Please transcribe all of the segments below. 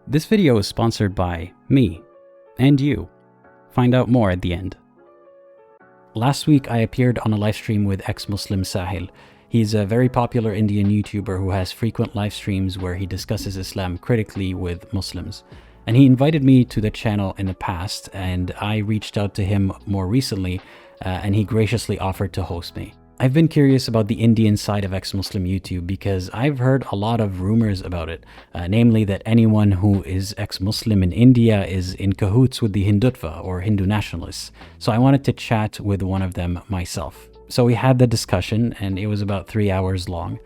This video is sponsored by me and you. Find out more at the end. Last week I appeared on a live stream with ex-Muslim Sahil. He's a very popular Indian YouTuber who has frequent live streams where he discusses Islam critically with Muslims. And he invited me to the channel in the past, and I reached out to him more recently, and he graciously offered to host me. I've been curious about the Indian side of ex-Muslim YouTube because I've heard a lot of rumors about it, namely that anyone who is ex-Muslim in India is in cahoots with the Hindutva or Hindu nationalists. So I wanted to chat with one of them myself. So we had the discussion and it was about 3 hours long.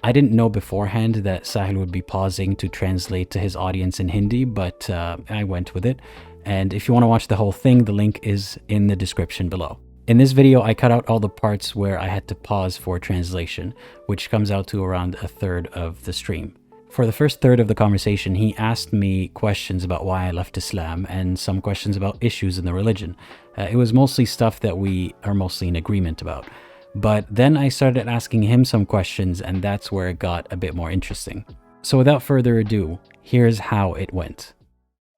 I didn't know beforehand that Sahil would be pausing to translate to his audience in Hindi, but I went with it. And if you want to watch the whole thing, the link is in the description below. In this video, I cut out all the parts where I had to pause for translation, which comes out to around a third of the stream. For the first third of the conversation, he asked me questions about why I left Islam and some questions about issues in the religion. It was mostly stuff that we are mostly in agreement about. But then I started asking him some questions, and that's where it got a bit more interesting. So without further ado, here's how it went.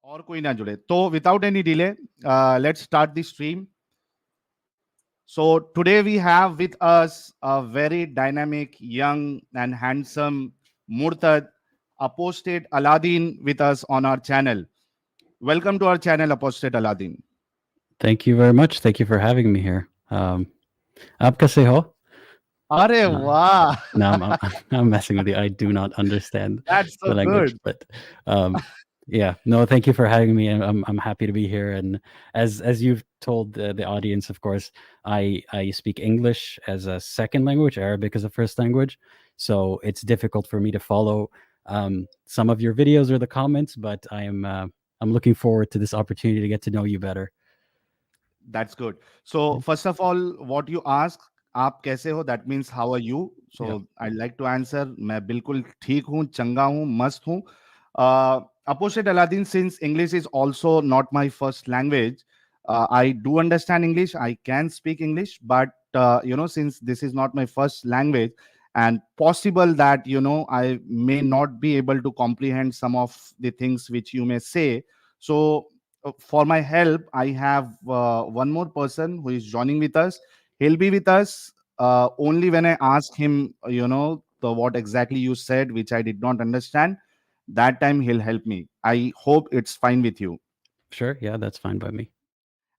और कोई ना जुड़े तो without any delay, let's start the stream. So today we have with us a very dynamic, young and handsome Murtad, Apostate Aladdin with us on our channel. Welcome to our channel, Apostate Aladdin. Thank you very much. Thank you for having me here. आप कैसे हो? अरे वाह! No, I'm messing with you. I do not understand That's so the language, good. but yeah, no, thank you for having me, and I'm happy to be here. And as you've told the audience, of course, I speak English as a second language, Arabic as a first language, so it's difficult for me to follow some of your videos or the comments, but I'm looking forward to this opportunity to get to know you better. That's good. So first of all, what you ask, आप कैसे हो? That means how are you? So Yeah. I'd like to answer. मैं बिल्कुल ठीक हूँ, चंगा हूँ, मस्त हूँ. Apostate Aladdin, since English is also not my first language, I do understand English. I can speak English, but since this is not my first language, and possible that I may not be able to comprehend some of the things which you may say. So for my help, I have one more person who is joining with us. He'll be with us only when I ask him, what exactly you said, which I did not understand. That time he'll help me. I hope it's fine with you. Sure, yeah, that's fine by me.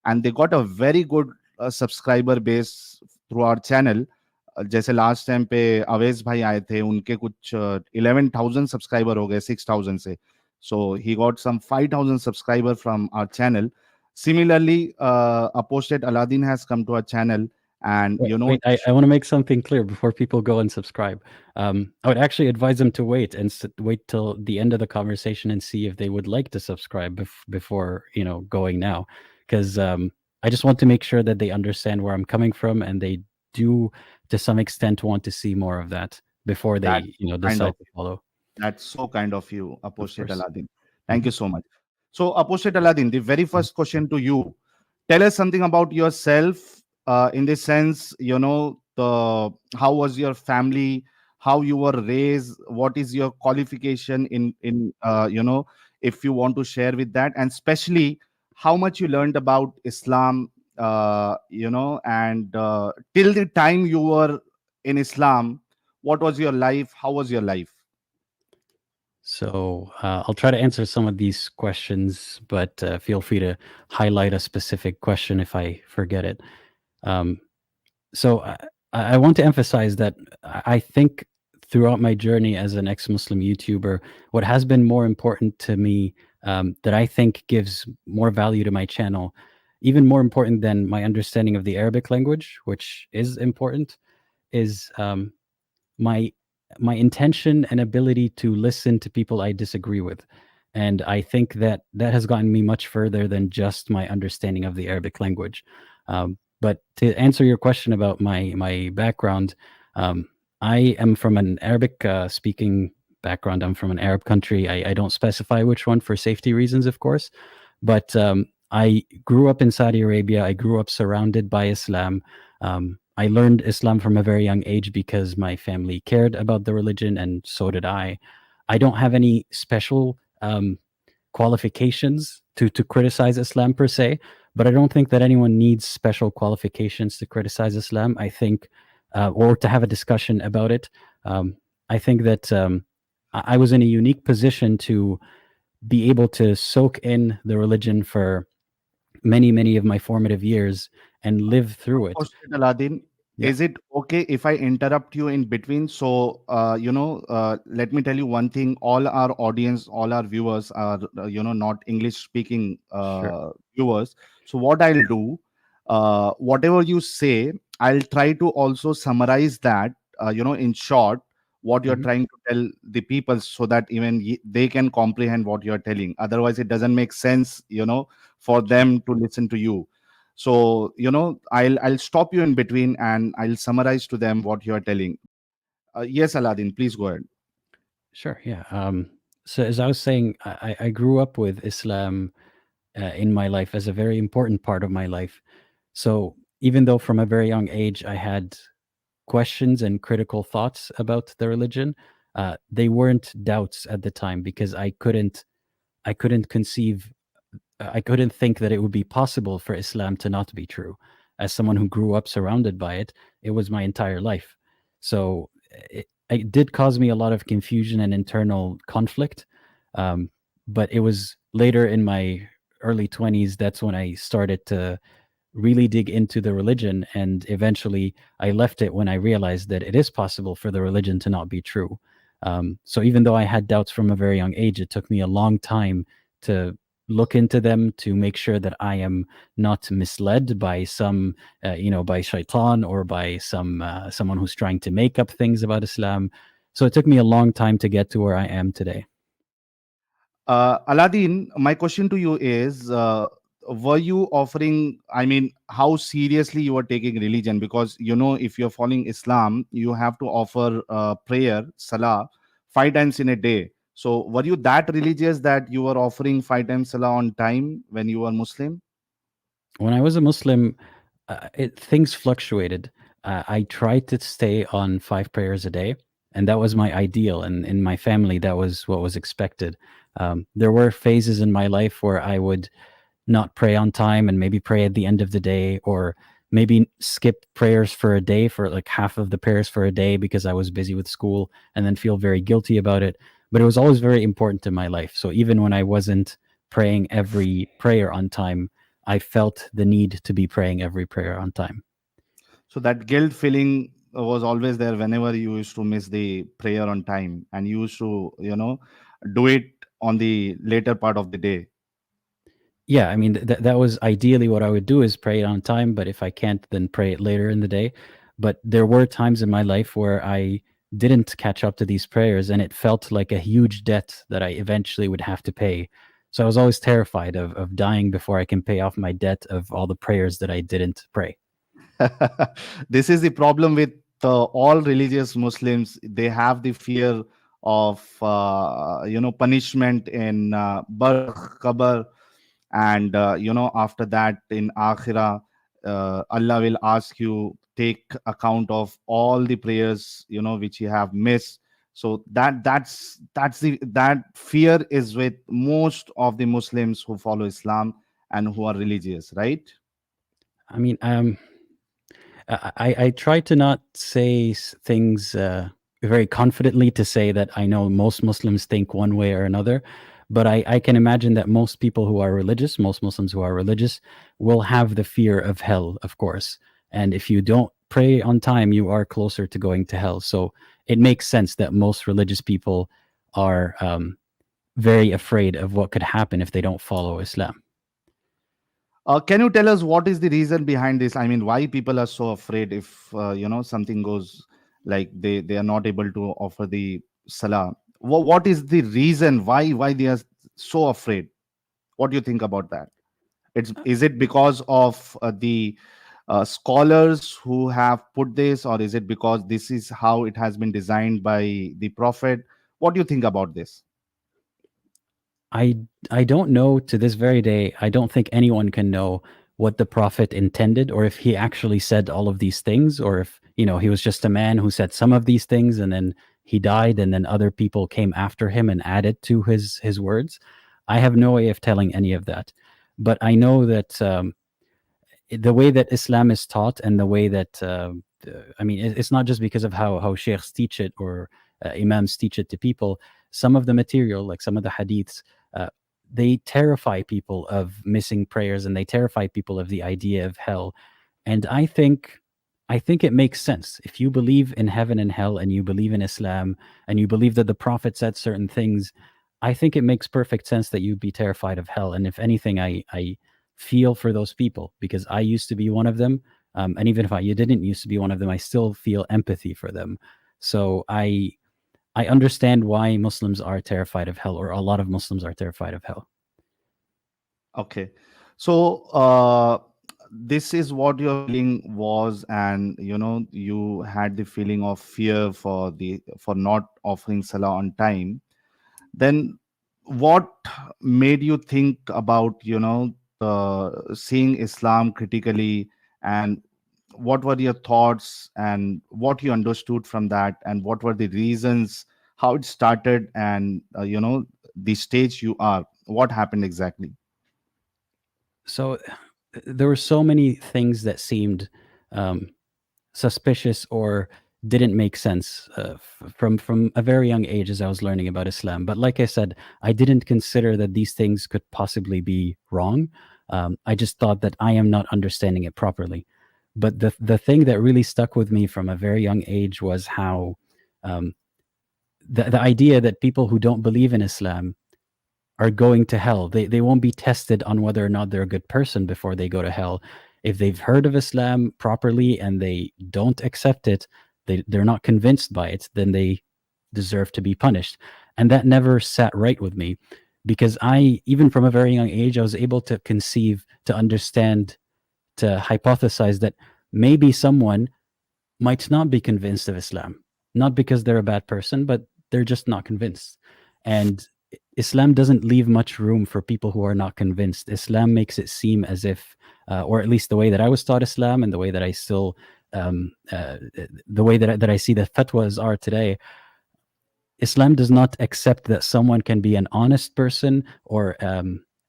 And they got a very good subscriber base through our channel. जैसे last time पे अवेज भाई आए थे, उनके कुछ 11,000 subscriber हो गए 6,000 से. So he got some 5,000 subscriber from our channel. Similarly, Apostate Aladdin has come to our channel, and Wait, I want to make something clear before people go and subscribe. I would actually advise them to wait and wait till the end of the conversation and see if they would like to subscribe before going now, because I just want to make sure that they understand where I'm coming from and they do to some extent want to see more of that before they decide to follow. That's so kind of you, Apostate Aladdin. Thank you so much. So, Apostate Aladdin, the very first question to you: tell us something about yourself. In the sense, how was your family, how you were raised, what is your qualification in if you want to share with that, and especially how much you learned about Islam, and till the time you were in Islam, what was your life? How was your life? So I'll try to answer some of these questions, but feel free to highlight a specific question if I forget it. So I want to emphasize that I think throughout my journey as an ex-Muslim YouTuber, what has been more important to me, that I think gives more value to my channel, even more important than my understanding of the Arabic language, which is important, is my intention and ability to listen to people I disagree with. And I think that has gotten me much further than just my understanding of the Arabic language. But to answer your question about my background, I am from an Arabic speaking background. I'm from an Arab country. I don't specify which one for safety reasons, of course. But I grew up in Saudi Arabia. I grew up surrounded by Islam. I learned Islam from a very young age because my family cared about the religion, and so did I. I don't have any special qualifications to criticize Islam per se, but I don't think that anyone needs special qualifications to criticize Islam. I think, or to have a discussion about it. I think that I was in a unique position to be able to soak in the religion for many of my formative years and live through it. Apostate Aladdin, Yeah, is it okay if I interrupt you in between? So, let me tell you one thing. All our audience, all our viewers are, not English speaking sure. viewers. So, what I'll do, whatever you say, I'll try to also summarize that, in short, what you're Mhm. trying to tell the people so that even they can comprehend what you're telling. Otherwise, it doesn't make sense, for Sure. them to listen to you. So, I'll stop you in between and I'll summarize to them what you're telling. Yes, Aladdin, please go ahead. Sure. Yeah. So as I was saying, I grew up with Islam in my life as a very important part of my life. So even though from a very young age I had questions and critical thoughts about the religion, they weren't doubts at the time because I couldn't conceive I couldn't think that it would be possible for Islam to not be true. As someone who grew up surrounded by it, it was my entire life. So it did cause me a lot of confusion and internal conflict. Um, but it was later in my early 20s that's when I started to really dig into the religion. And eventually I left it when I realized that it is possible for the religion to not be true. So even though I had doubts from a very young age, it took me a long time to look into them to make sure that I am not misled by some, by shaitan or by someone who's trying to make up things about Islam. So it took me a long time to get to where I am today. Aladdin, my question to you is, were you offering, I mean, how seriously you are taking religion? Because, if you're following Islam, you have to offer prayer, salah, 5 times in a day. So, were you that religious that you were offering 5 times salah on time when you were Muslim? When I was a Muslim, things fluctuated. I tried to stay on 5 prayers a day, and that was my ideal. And in my family, that was what was expected. There were phases in my life where I would not pray on time and maybe pray at the end of the day, or maybe skip prayers for a day, for like half of the prayers for a day because I was busy with school, and then feel very guilty about it. But it was always very important in my life. So even when I wasn't praying every prayer on time, I felt the need to be praying every prayer on time. So that guilt feeling was always there whenever you used to miss the prayer on time and you used to, do it on the later part of the day. Yeah, I mean that was ideally what I would do, is pray it on time, but if I can't, then pray it later in the day. But there were times in my life where I didn't catch up to these prayers, and it felt like a huge debt that I eventually would have to pay. So I was always terrified of dying before I can pay off my debt of all the prayers that I didn't pray. This is the problem with all religious Muslims. They have the fear of, punishment in birth, qabr, and after that in akhirah, Allah will ask you take account of all the prayers which you have missed. So that fear is with most of the Muslims who follow Islam and who are religious, right? I mean, I try to not say things very confidently, to say that I know most Muslims think one way or another, but I can imagine that most people who are religious, most Muslims who are religious, will have the fear of hell, of course. And if you don't pray on time, you are closer to going to hell. So it makes sense that most religious people are very afraid of what could happen if they don't follow Islam. Can you tell us what is the reason behind this? I mean, why people are so afraid if something goes like they are not able to offer the salah? What is the reason why they are so afraid? What do you think about that? Is it because of the scholars who have put this, or is it because this is how it has been designed by the Prophet? What do you think about this? I I don't know, to this very day. I don't think anyone can know what the prophet intended, or if he actually said all of these things, or if, he was just a man who said some of these things and then he died and then other people came after him and added to his words. I have no way of telling any of that, but I know that the way that Islam is taught and the way that I mean, it's not just because of how sheikhs teach it or imams teach it to people. Some of the material, like some of the hadiths, uh, they terrify people of missing prayers, and they terrify people of the idea of hell. And I think it makes sense if you believe in heaven and hell, and you believe in Islam, and you believe that the prophet said certain things. I think it makes perfect sense that you'd be terrified of hell. And if anything, I feel for those people, because I used to be one of them. And even if you didn't used to be one of them, I still feel empathy for them. So I understand why Muslims are terrified of hell, or a lot of Muslims are terrified of hell. Okay. So this is what your feeling was, and you had the feeling of fear for not offering salah on time. Then what made you think about seeing Islam critically, and what were your thoughts, and what you understood from that, and what were the reasons, how it started, and the stage you are, what happened exactly? So there were so many things that seemed um, suspicious or didn't make sense from a very young age as I was learning about Islam. But like I said, I didn't consider that these things could possibly be wrong. I just thought that I am not understanding it properly. But the thing that really stuck with me from a very young age was how um, the idea that people who don't believe in Islam are going to hell. They won't be tested on whether or not they're a good person before they go to hell. If they've heard of Islam properly and they don't accept it, they're not convinced by it, then they deserve to be punished. And that never sat right with me, because even from a very young age, I was able to conceive, to understand, to hypothesize that maybe someone might not be convinced of Islam, not because they're a bad person, but they're just not convinced. And Islam doesn't leave much room for people who are not convinced. Islam makes it seem as if, or at least the way that I was taught Islam, and the way that I still, the way that I see the fatwas are today, Islam does not accept that someone can be an honest person or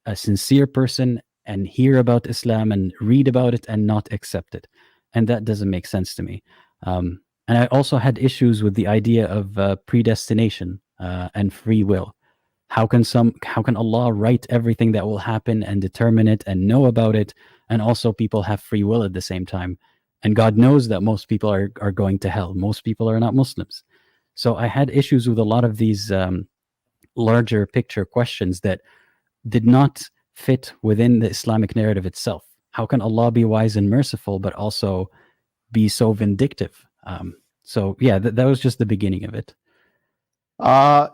a sincere person and hear about Islam and read about it and not accept it. And that doesn't make sense to me. And I also had issues with the idea of predestination and free will. How can Allah write everything that will happen and determine it and know about it, and also people have free will at the same time? And God knows that most people are going to hell. Most people are not Muslims. So I had issues with a lot of these larger picture questions that did not fit within the Islamic narrative itself. How can Allah be wise and merciful, but also be so vindictive? So yeah, that was just the beginning of it.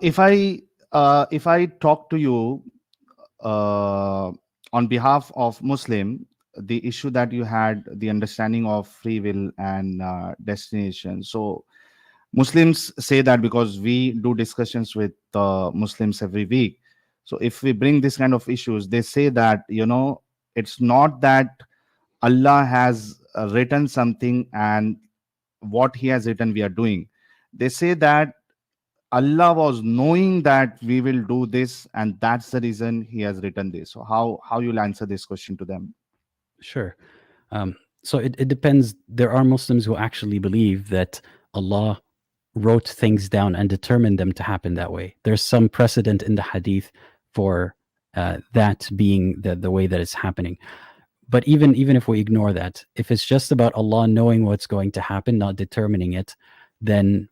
If I talk to you uh, on behalf of Muslim, the issue that you had, the understanding of free will and destination. So Muslims say that, because we do discussions with Muslims every week. So if we bring this kind of issues, they say that it's not that Allah has written something, and what He has written we are doing. They say that Allah was knowing that we will do this, and that's the reason He has written this. So how you'll answer this question to them? Sure. So it depends. There are Muslims who actually believe that Allah wrote things down and determined them to happen that way. There's some precedent in the hadith for that being the way that it's happening. But even if we ignore that, if it's just about Allah knowing what's going to happen, not determining it, then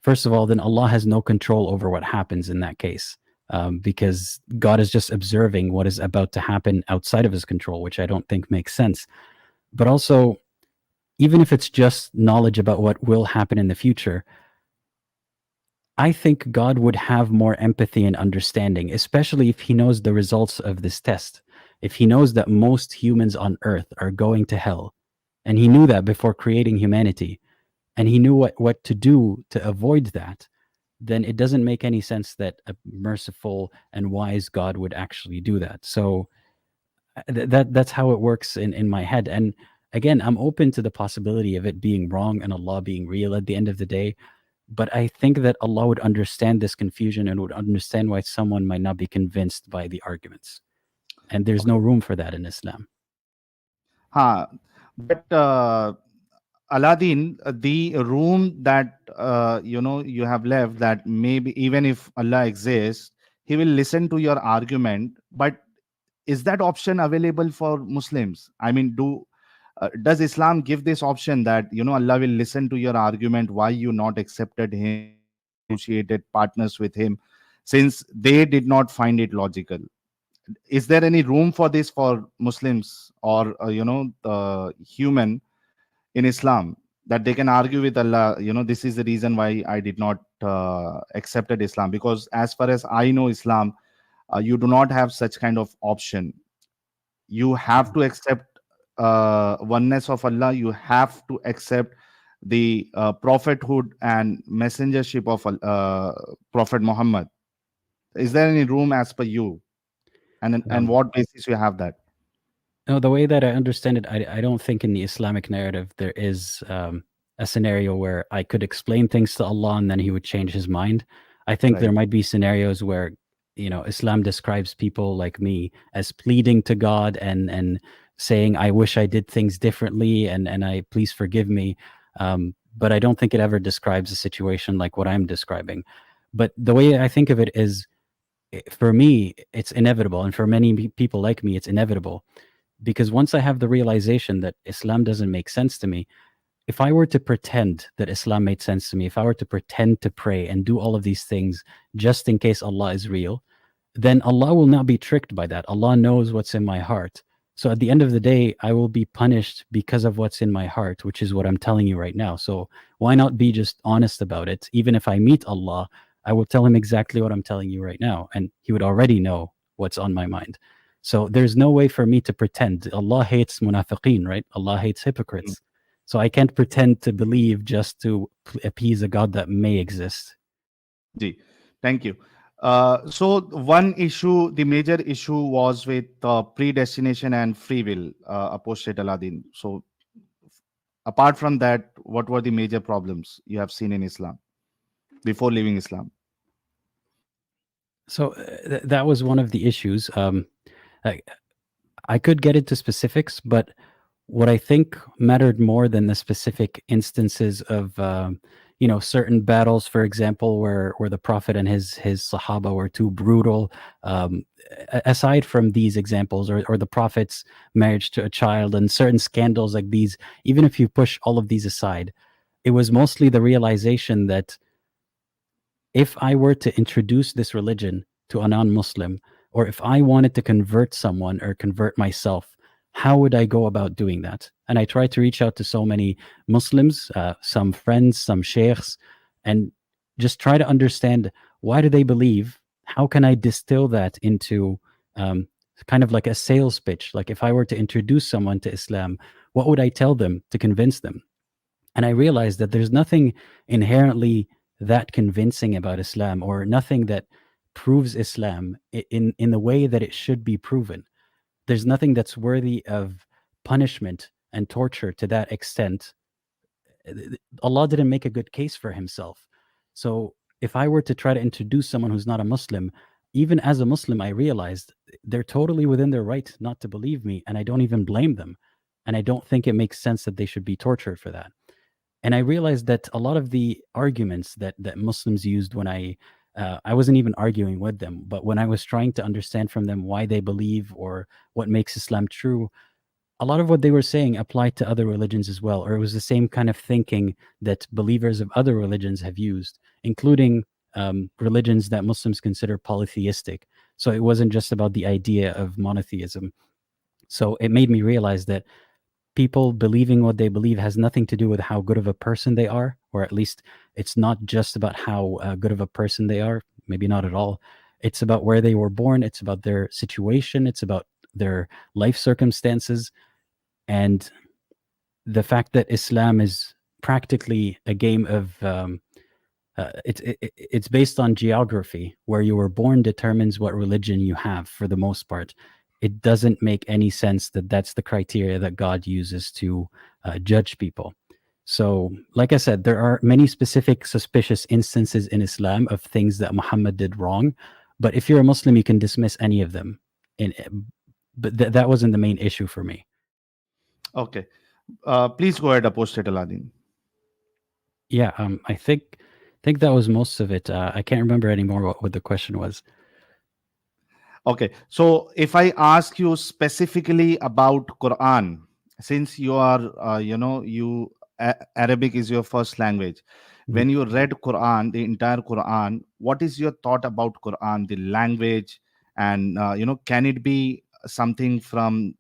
first of all, then Allah has no control over what happens in that case, because God is just observing what is about to happen outside of His control, which I don't think makes sense. But also, even if it's just knowledge about what will happen in the future, I think God would have more empathy and understanding, especially if He knows the results of this test. If He knows that most humans on earth are going to hell, and He knew that before creating humanity, and He knew what to do to avoid that, then it doesn't make any sense that a merciful and wise God would actually do that. So that's how it works in my head. And again, I'm open to the possibility of it being wrong and Allah being real at the end of the day. But I think that Allah would understand this confusion and would understand why someone might not be convinced by the arguments. And there's no Okay. room for that in Islam. But Aladdin, the room that you have left, that maybe even if Allah exists, He will listen to your argument. But is that option available for Muslims? I mean, does Islam give this option that Allah will listen to your argument why you not accepted Him or associated partners with Him, since they did not find it logical? Is there any room for this for Muslims or human in Islam, that they can argue with Allah? This is the reason why I did not accepted Islam, because as far as I know Islam, you do not have such kind of option. You have to accept oneness of Allah. You have to accept the prophethood and messengership of Prophet Muhammad. Is there any room as per you, and Um, what basis you have that? No, the way that I understand it, I don't think in the Islamic narrative there is a scenario where I could explain things to Allah and then He would change His mind. I think Right. there might be scenarios where Islam describes people like me as pleading to God and saying, "I wish I did things differently and I please forgive me." But I don't think it ever describes a situation like what I'm describing. But the way I think of it is, for me, it's inevitable, and for many people like me, it's inevitable because once I have the realization that Islam doesn't make sense to me, if I were to pretend that Islam made sense to me, if I were to pretend to pray and do all of these things just in case Allah is real, then Allah will not be tricked by that. Allah knows what's in my heart. So at the end of the day, I will be punished because of what's in my heart, which is what I'm telling you right now. So why not be just honest about it? Even if I meet Allah, I will tell him exactly what I'm telling you right now, and he would already know what's on my mind. So there's no way for me to pretend. Allah hates munafiqeen, right? Allah hates Mm. hypocrites. So I can't pretend to believe just to appease a God that may exist. Ji, thank you. So one issue, the major issue was with predestination and free will, Apostate Aladdin. So apart from that, what were the major problems you have seen in Islam before leaving Islam? So that was one of the issues. I, I could get into specifics, but what I think mattered more than the specific instances of certain battles, for example, where the Prophet and his Sahaba were too brutal. Aside from these examples, or the Prophet's marriage to a child and certain scandals like these, even if you push all of these aside, it was mostly the realization that if I were to introduce this religion to a non-Muslim, or if I wanted to convert someone or convert myself, how would I go about doing that? And I tried to reach out to so many Muslims, some friends, some sheikhs, and just try to understand, why do they believe? How can I distill that into um, kind of like a sales pitch? Like, if I were to introduce someone to Islam, what would I tell them to convince them? And I realized that there's nothing inherently that convincing about Islam, or nothing that proves Islam in the way that it should be proven. There's nothing that's worthy of punishment and torture to that extent. Allah didn't make a good case for himself. So if I were to try to introduce someone who's not a Muslim, even as a Muslim, I realized they're totally within their right not to believe me, and I don't even blame them. And I don't think it makes sense that they should be tortured for that. And I realized that a lot of the arguments that Muslims used when I wasn't even arguing with them, but when I was trying to understand from them why they believe or what makes Islam true, a lot of what they were saying applied to other religions as well, or it was the same kind of thinking that believers of other religions have used, including religions that Muslims consider polytheistic. So it wasn't just about the idea of monotheism. So it made me realize that people believing what they believe has nothing to do with how good of a person they are, or at least it's not just about how good of a person they are, maybe not at all. It's about where they were born, it's about their situation, it's about their life circumstances, and the fact that Islam is practically a game of it's based on geography. Where you were born determines what religion you have, for the most part. It doesn't make any sense that that's the criteria that God uses to judge people. So, like I said, there are many specific suspicious instances in Islam of things that Muhammad did wrong. But if you're a Muslim, you can dismiss any of them. In, but that wasn't the main issue for me. Okay. Please go ahead, Apostate Aladdin. Yeah, I think that was most of it. I can't remember anymore what the question was. Okay, so if I ask you specifically about Quran, since you are, Arabic is your first language. Mhm. When you read Quran, the entire Quran, what is your thought about Quran, the language, and can it be something from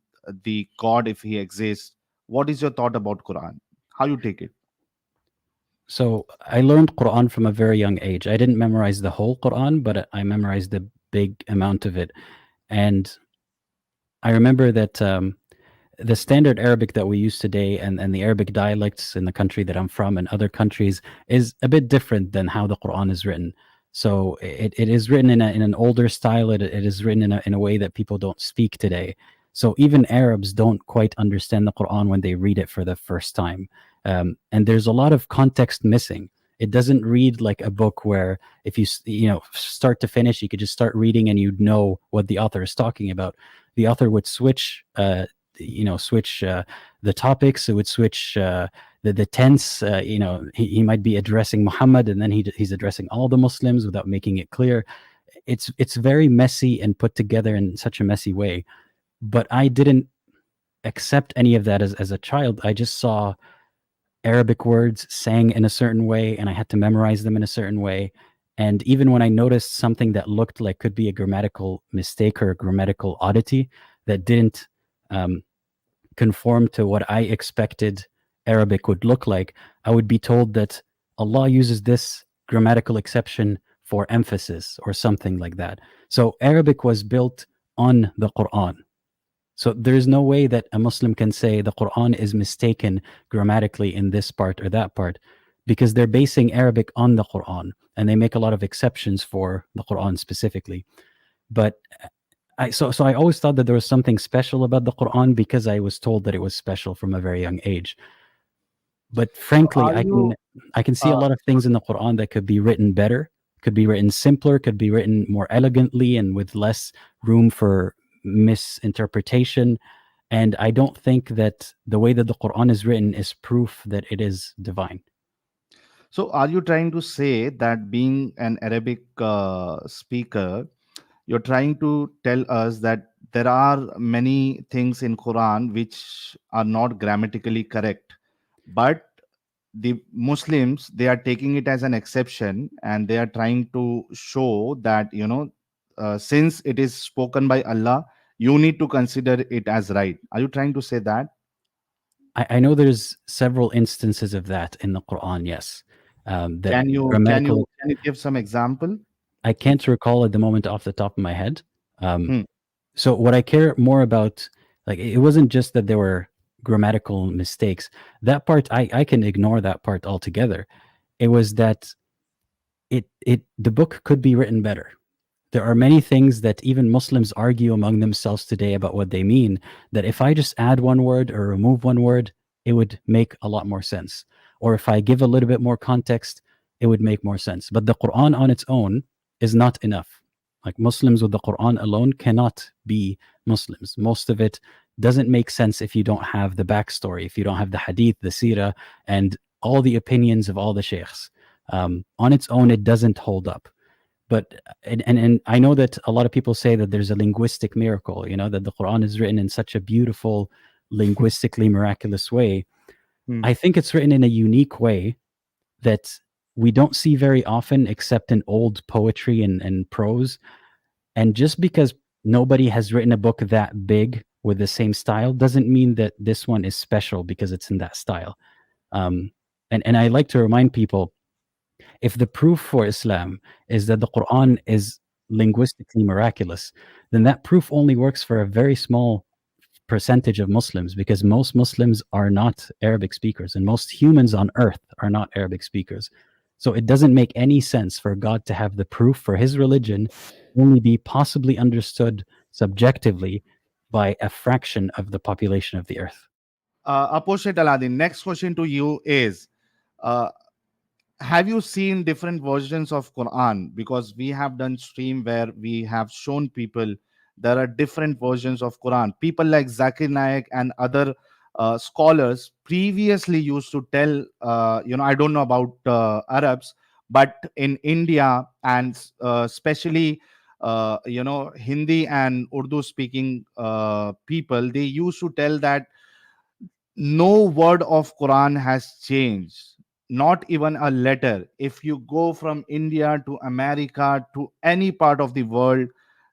the God if He exists? What is your thought about Quran? How you take it? So I learned Quran from a very young age. I didn't memorize the whole Quran, but I memorized a big amount of it. And I remember that the standard Arabic that we use today and the Arabic dialects in the country that I'm from and other countries is a bit different than how the Quran is written. So it is written in an older style. It is written in a way that people don't speak today. So even Arabs don't quite understand the Quran when they read it for the first time. And there's a lot of context missing. It doesn't read like a book where if you start to finish, you could just start reading and you'd know what the author is talking about. The author would switch switch the topics. It would switch the tense. He might be addressing Muhammad and then he's addressing all the Muslims without making it clear. It's very messy and put together in such a messy way. But I didn't accept any of that as a child. I just saw Arabic words sang in a certain way and I had to memorize them in a certain way. And even when I noticed something that looked like could be a grammatical mistake or a grammatical oddity that didn't conform to what I expected Arabic would look like, I would be told that Allah uses this grammatical exception for emphasis or something like that. So Arabic was built on the Quran. So there's no way that a Muslim can say the Quran is mistaken grammatically in this part or that part, because they're basing Arabic on the Quran and they make a lot of exceptions for the Quran specifically. But so I always thought that there was something special about the Quran because I was told that it was special from a very young age. But frankly, Are you? I can see a Uh, lot of things in the Quran that could be written better, could be written simpler, could be written more elegantly and with less room for misinterpretation. And I don't think that the way that the Quran is written is proof that it is divine. so, are you trying to say that being an Arabic speaker, you're trying to tell us that there are many things in Quran which are not grammatically correct, but the Muslims, they are taking it as an exception and they are trying to show that since it is spoken by Allah, you need to consider it as right. Are you trying to say that? I know there's several instances of that in the Quran, yes. That Can you can grammatical, you can you give some example? I can't recall at the moment off the top of my head. Um, Hmm. so what I care more about, like, it wasn't just that there were grammatical mistakes. That part, I can ignore that part altogether. It was that the book could be written better. There are many things that even Muslims argue among themselves today about what they mean, that if I just add one word or remove one word, it would make a lot more sense. Or if I give a little bit more context, it would make more sense. But the Quran on its own is not enough. Like, Muslims with the Quran alone cannot be Muslims. Most of it doesn't make sense if you don't have the backstory, if you don't have the hadith, the seerah, and all the opinions of all the sheikhs. On its own, it doesn't hold up. But and I know that a lot of people say that there's a linguistic miracle, that the Quran is written in such a beautiful, linguistically miraculous way. Hmm. I think it's written in a unique way that we don't see very often except in old poetry and prose. And just because nobody has written a book that big with the same style doesn't mean that this one is special because it's in that style. And I like to remind people, if the proof for Islam is that the Quran is linguistically miraculous, then that proof only works for a very small percentage of Muslims, because most Muslims are not Arabic speakers and most humans on earth are not Arabic speakers. So it doesn't make any sense for God to have the proof for his religion only be possibly understood subjectively by a fraction of the population of the earth. Apostate Aladdin, next question to you is, uh, have you seen different versions of Quran? Because we have done stream where we have shown people there are different versions of Quran. People like Zakir Naik and other scholars previously used to tell, I don't know about Arabs, but in India and especially Hindi and Urdu speaking people, they used to tell that no word of Quran has changed, not even a letter. If you go from India to America to any part of the world,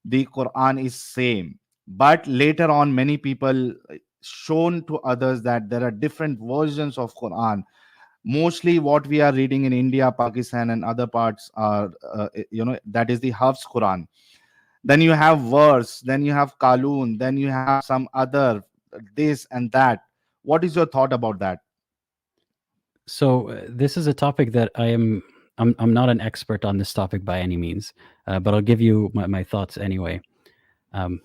the Quran is same. But later on, many people shown to others that there are different versions of Quran. Mostly what we are reading in India, Pakistan and other parts are that is the Hafs Quran. Then you have verse, then you have Kalun, then you have some other this and that. What is your thought about that? So this is a topic that I'm not an expert on this topic by any means, but I'll give you my thoughts anyway. Um,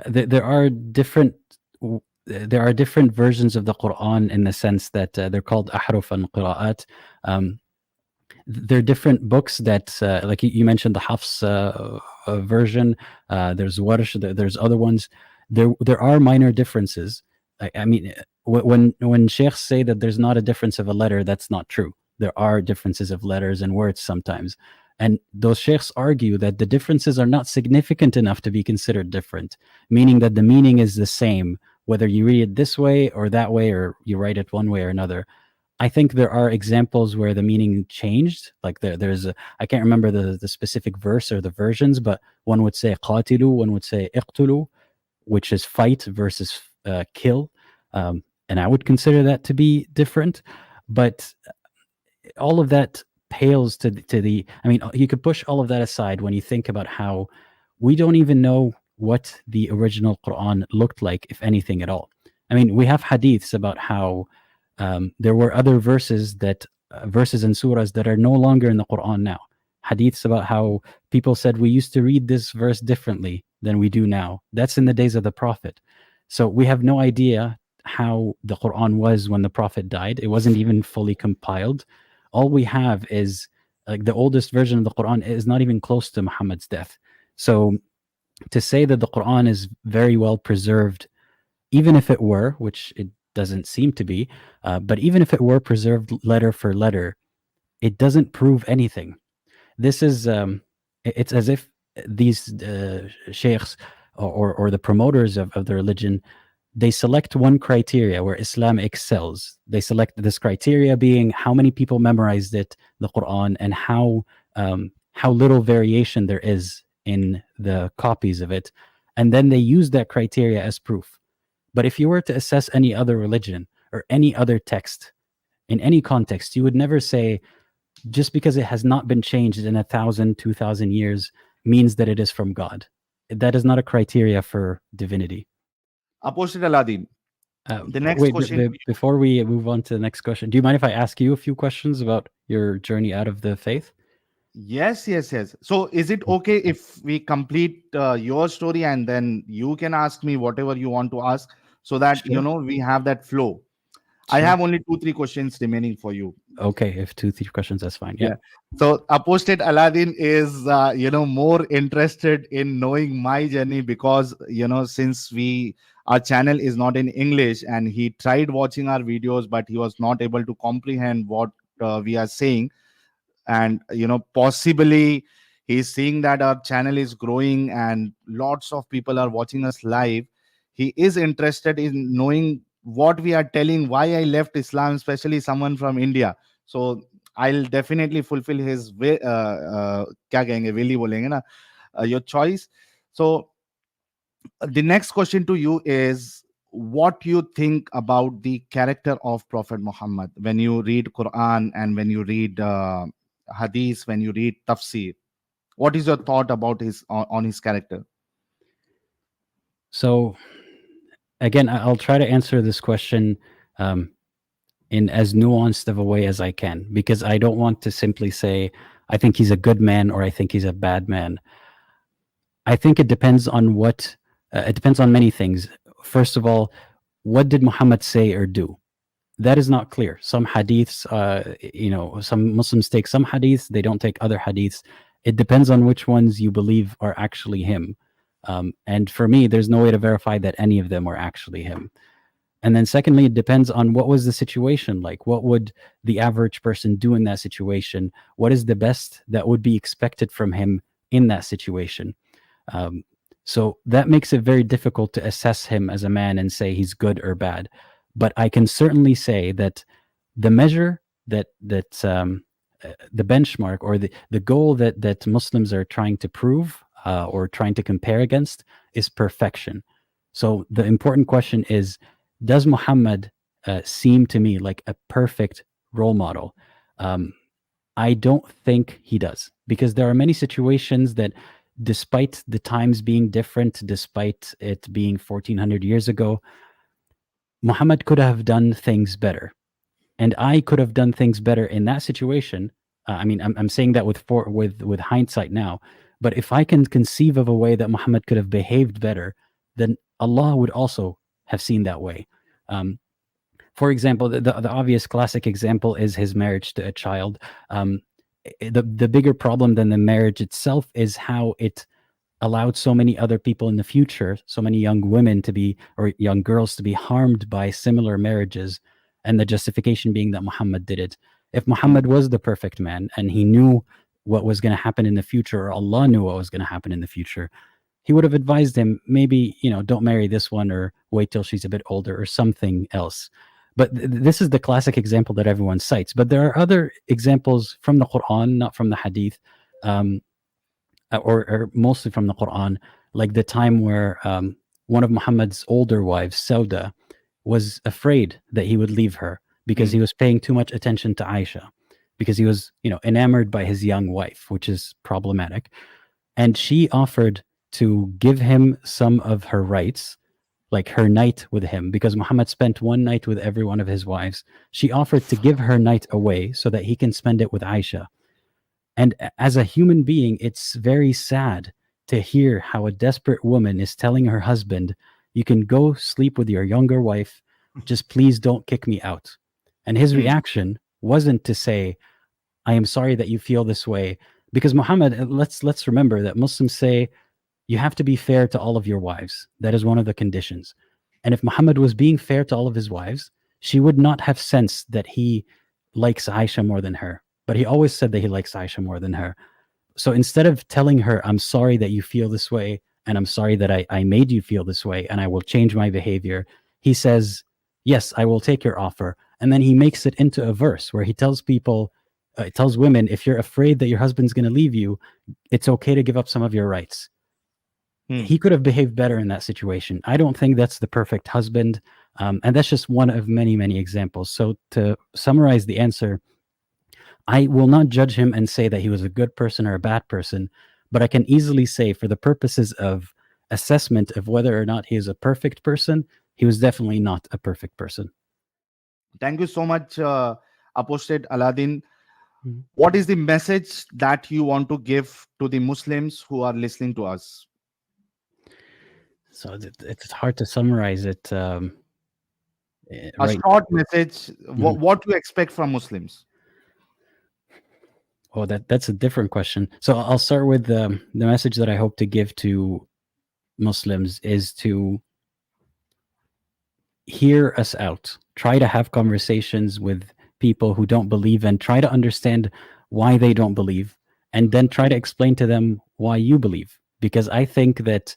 there are different versions of the Quran in the sense that they're called ahruf and qira'at. They're different books that, like you mentioned, the Hafs version. There's Warsh. There's other ones. There are minor differences. I mean, when sheikhs say that there's not a difference of a letter, that's not true. There are differences of letters and words sometimes, and those sheikhs argue that the differences are not significant enough to be considered different, meaning that the meaning is the same whether you read it this way or that way, or you write it one way or another. I think there are examples where the meaning changed. Like there's I can't remember the specific verse or the versions, but one would say qatilu, one would say iqtulu, which is fight versus kill. And I would consider that to be different. But all of that pales to the, I mean, you could push all of that aside when you think about how we don't even know what the original Quran looked like, if anything at all. I mean, we have hadiths about how there were other verses and surahs that are no longer in the Quran now. Hadiths about how people said we used to read this verse differently than we do now. That's in the days of the Prophet. So we have no idea how the Quran was when the Prophet died. It wasn't even fully compiled. All we have is like the oldest version of the Quran is not even close to Muhammad's death. So to say that the Quran is very well preserved, even if it were, which it doesn't seem to be, but even if it were preserved letter for letter, it doesn't prove anything. This is it's as if these sheikhs or the promoters of the religion, they select one criteria where Islam excels. They select this criteria being how many people memorized it, the Quran, and how little variation there is in the copies of it, and then they use that criteria as proof. But if you were to assess any other religion or any other text in any context, you would never say just because it has not been changed in 1,000, 2,000 years means that it is from God. That is not a criteria for divinity. Apostate Aladdin, the next Wait, question. before we move on to the next question, do you mind if I ask you a few questions about your journey out of the faith? Yes. So, is it okay if we complete your story and then you can ask me whatever you want to ask, so that Sure. we have that flow? I Sure. have only 2-3 questions remaining for you. Okay, if 2-3 questions, that's fine. Yeah. So Apostate Aladdin is more interested in knowing my journey, because since our channel is not in English, and he tried watching our videos but he was not able to comprehend what we are saying. And possibly he's seeing that our channel is growing and lots of people are watching us live. He is interested in knowing what we are telling, why I left Islam, especially someone from India. So I'll definitely fulfill his kya kahenge, will bolenge na, your choice. So the next question to you is, what you think about the character of Prophet Muhammad when you read Quran and when you read hadith, when you read tafsir? What is your thought about on his character? So again, I'll try to answer this question in as nuanced of a way as I can, because I don't want to simply say I think he's a good man or I think he's a bad man. I think it depends on it depends on many things. First of all, what did Muhammad say or do? That is not clear. Some hadiths, some Muslims take some hadiths, they don't take other hadiths. It depends on which ones you believe are actually him. And for me, there's no way to verify that any of them are actually him. And then secondly, it depends on what was the situation like. What would the average person do in that situation? What is the best that would be expected from him in that situation? So that makes it very difficult to assess him as a man and say he's good or bad. But I can certainly say that the measure that the benchmark or the goal that Muslims are trying to prove or trying to compare against is perfection. So the important question is, does Muhammad seem to me like a perfect role model? I don't think he does, because there are many situations that, despite the times being different, despite it being 1400 years ago, Muhammad could have done things better. And I could have done things better in that situation. I'm saying that with hindsight now. But if I can conceive of a way that Muhammad could have behaved better, then Allah would also have seen that way. For example, the obvious classic example is his marriage to a child. The bigger problem than the marriage itself is how it allowed so many other people in the future, so many young women to be, or young girls to be, harmed by similar marriages, and the justification being that Muhammad did it. If Muhammad was the perfect man and he knew what was going to happen in the future, or Allah knew what was going to happen in the future, he would have advised him, maybe, don't marry this one, or wait till she's a bit older, or something else. But this is the classic example that everyone cites. But there are other examples from the Quran, not from the Hadith, or mostly from the Quran, like the time where one of Muhammad's older wives, Sauda, was afraid that he would leave her because he was paying too much attention to Aisha, because he was, enamored by his young wife, which is problematic. And she offered to give him some of her rights, like her night with him, because Muhammad spent one night with every one of his wives. She offered to give her night away so that he can spend it with Aisha. And as a human being, it's very sad to hear how a desperate woman is telling her husband, you can go sleep with your younger wife, just please don't kick me out. And his reaction wasn't to say, I am sorry that you feel this way, because Muhammad, let's remember that Muslims say you have to be fair to all of your wives. That is one of the conditions. And if Muhammad was being fair to all of his wives, she would not have sensed that he likes Aisha more than her. But he always said that he likes Aisha more than her. So instead of telling her, I'm sorry that you feel this way, and I'm sorry that I made you feel this way, and I will change my behavior, he says, yes, I will take your offer. And then he makes it into a verse where he tells people, tells women, if you're afraid that your husband's going to leave you, it's okay to give up some of your rights. He could have behaved better in that situation. I don't think that's the perfect husband. And that's just one of many, many examples. So to summarize the answer, I will not judge him and say that he was a good person or a bad person, but I can easily say, for the purposes of assessment of whether or not he is a perfect person, he was definitely not a perfect person. Thank you so much, Apostate Aladdin. What is the message that you want to give to the Muslims who are listening to us? So it's hard to summarize it. A short message. What do you expect from Muslims? Oh, that's a different question. So I'll start with the message that I hope to give to Muslims is to hear us out. Try to have conversations with people who don't believe, and try to understand why they don't believe, and then try to explain to them why you believe. Because I think that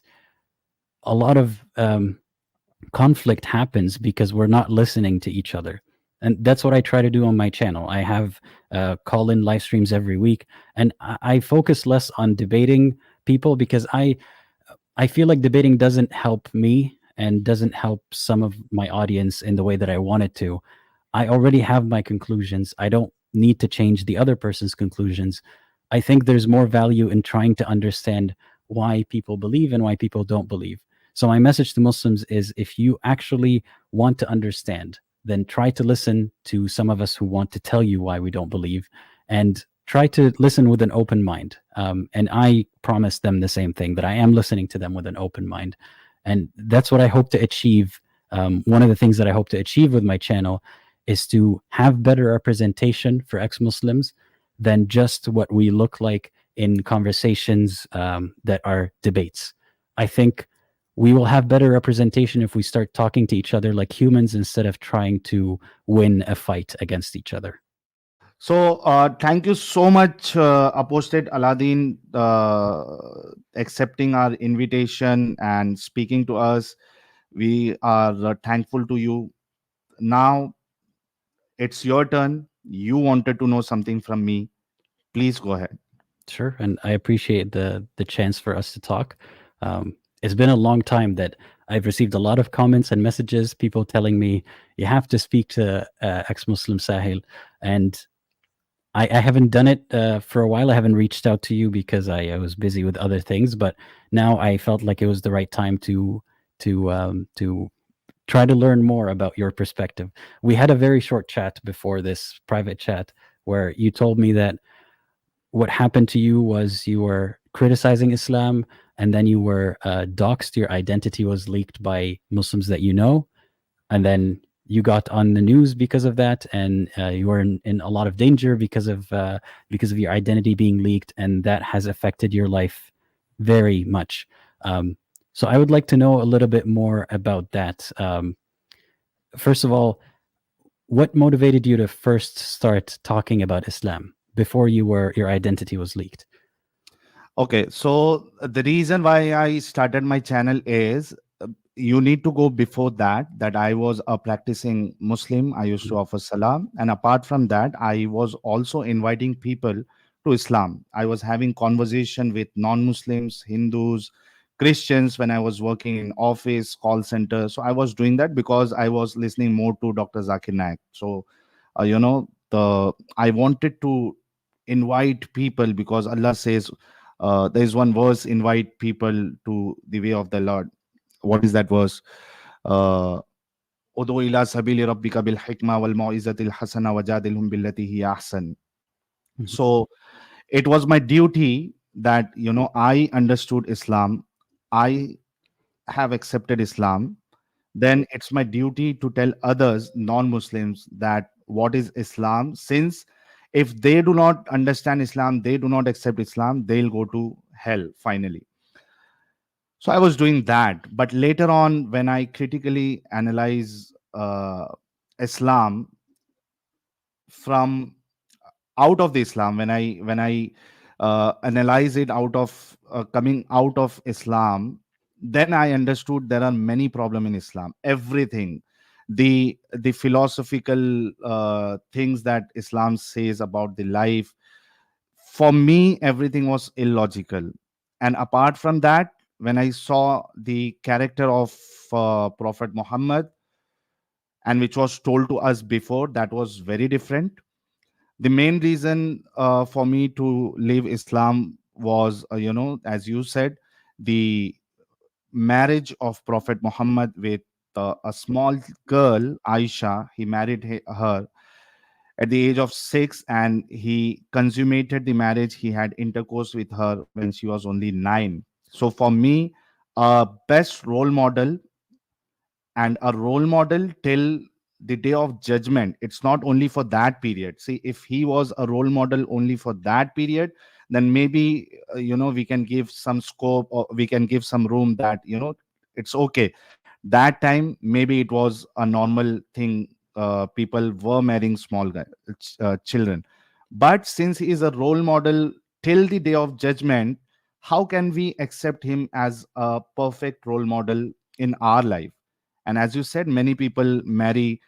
a lot of conflict happens because we're not listening to each other. And that's what I try to do on my channel. I have call-in live streams every week, and I focus less on debating people, because I feel like debating doesn't help me and doesn't help some of my audience in the way that I want it to. I already have my conclusions. I don't need to change the other person's conclusions. I think there's more value in trying to understand why people believe and why people don't believe. So my message to Muslims is, if you actually want to understand, then try to listen to some of us who want to tell you why we don't believe, and try to listen with an open mind. And I promise them the same thing, that I am listening to them with an open mind. And that's what I hope to achieve One of the things that I hope to achieve with my channel is to have better representation for ex-Muslims than just what we look like in conversations that are debates. I think we will have better representation if we start talking to each other like humans instead of trying to win a fight against each other. So, thank you so much, Apostate Aladdin, accepting our invitation and speaking to us. We are thankful to you. Now, it's your turn. You wanted to know something from me. Please go ahead. Sure, and I appreciate the chance for us to talk. It's been a long time that I've received a lot of comments and messages, people telling me you have to speak to ex-Muslim Sahil, and I haven't done it for a while. I haven't reached out to you because I was busy with other things, but now I felt like it was the right time to try to learn more about your perspective. We had a very short chat before this private chat where you told me that what happened to you was you were criticizing Islam, and then you were doxxed. Your identity was leaked by Muslims that you know, and then you got on the news because of that, and you were in a lot of danger because of your identity being leaked, and that has affected your life very much. So I would like to know a little bit more about that. First of all, what motivated you to first start talking about Islam before your identity was leaked? Okay, so the reason why I started my channel is you need to go before that I was a practicing Muslim. I used to offer salam, and apart from that, I was also inviting people to Islam. I was having conversation with non-Muslims, Hindus, Christians when I was working in office, call center. So I was doing that because I was listening more to Dr. Zakir Naik. So the I wanted to invite people because Allah says there is one verse, invite people to the way of the Lord. What is that verse? uh, Udu ila sabili rabbika bil hikma wal mau'izatil hasana wajadilhum billati hi ahsan. Mhm. So it was my duty that I understood Islam, I have accepted Islam. Then it's my duty to tell others, non-Muslims, that what is Islam, since if they do not understand Islam, they do not accept Islam, they'll go to hell finally. So I was doing that, but later on, when I critically analyze Islam from out of the Islam, when I analyze it out of coming out of Islam, then I understood there are many problem in Islam. Everything, the philosophical things that Islam says about the life, for me everything was illogical. And apart from that, when I saw the character of Prophet Muhammad, and which was told to us before, that was very different. The main reason for me to leave Islam was, as you said, the marriage of Prophet Muhammad with a small girl, Aisha. He married her at the age of 6, and he consummated the marriage. He had intercourse with her when she was only 9. So for me, a best role model, and a role model till the day of judgment, it's not only for that period. See, if he was a role model only for that period, then maybe we can give some scope, or we can give some room that it's okay. That time maybe it was a normal thing. People were marrying children. But since he is a role model till the day of judgment, how can we accept him as a perfect role model in our life? And as you said, many people marry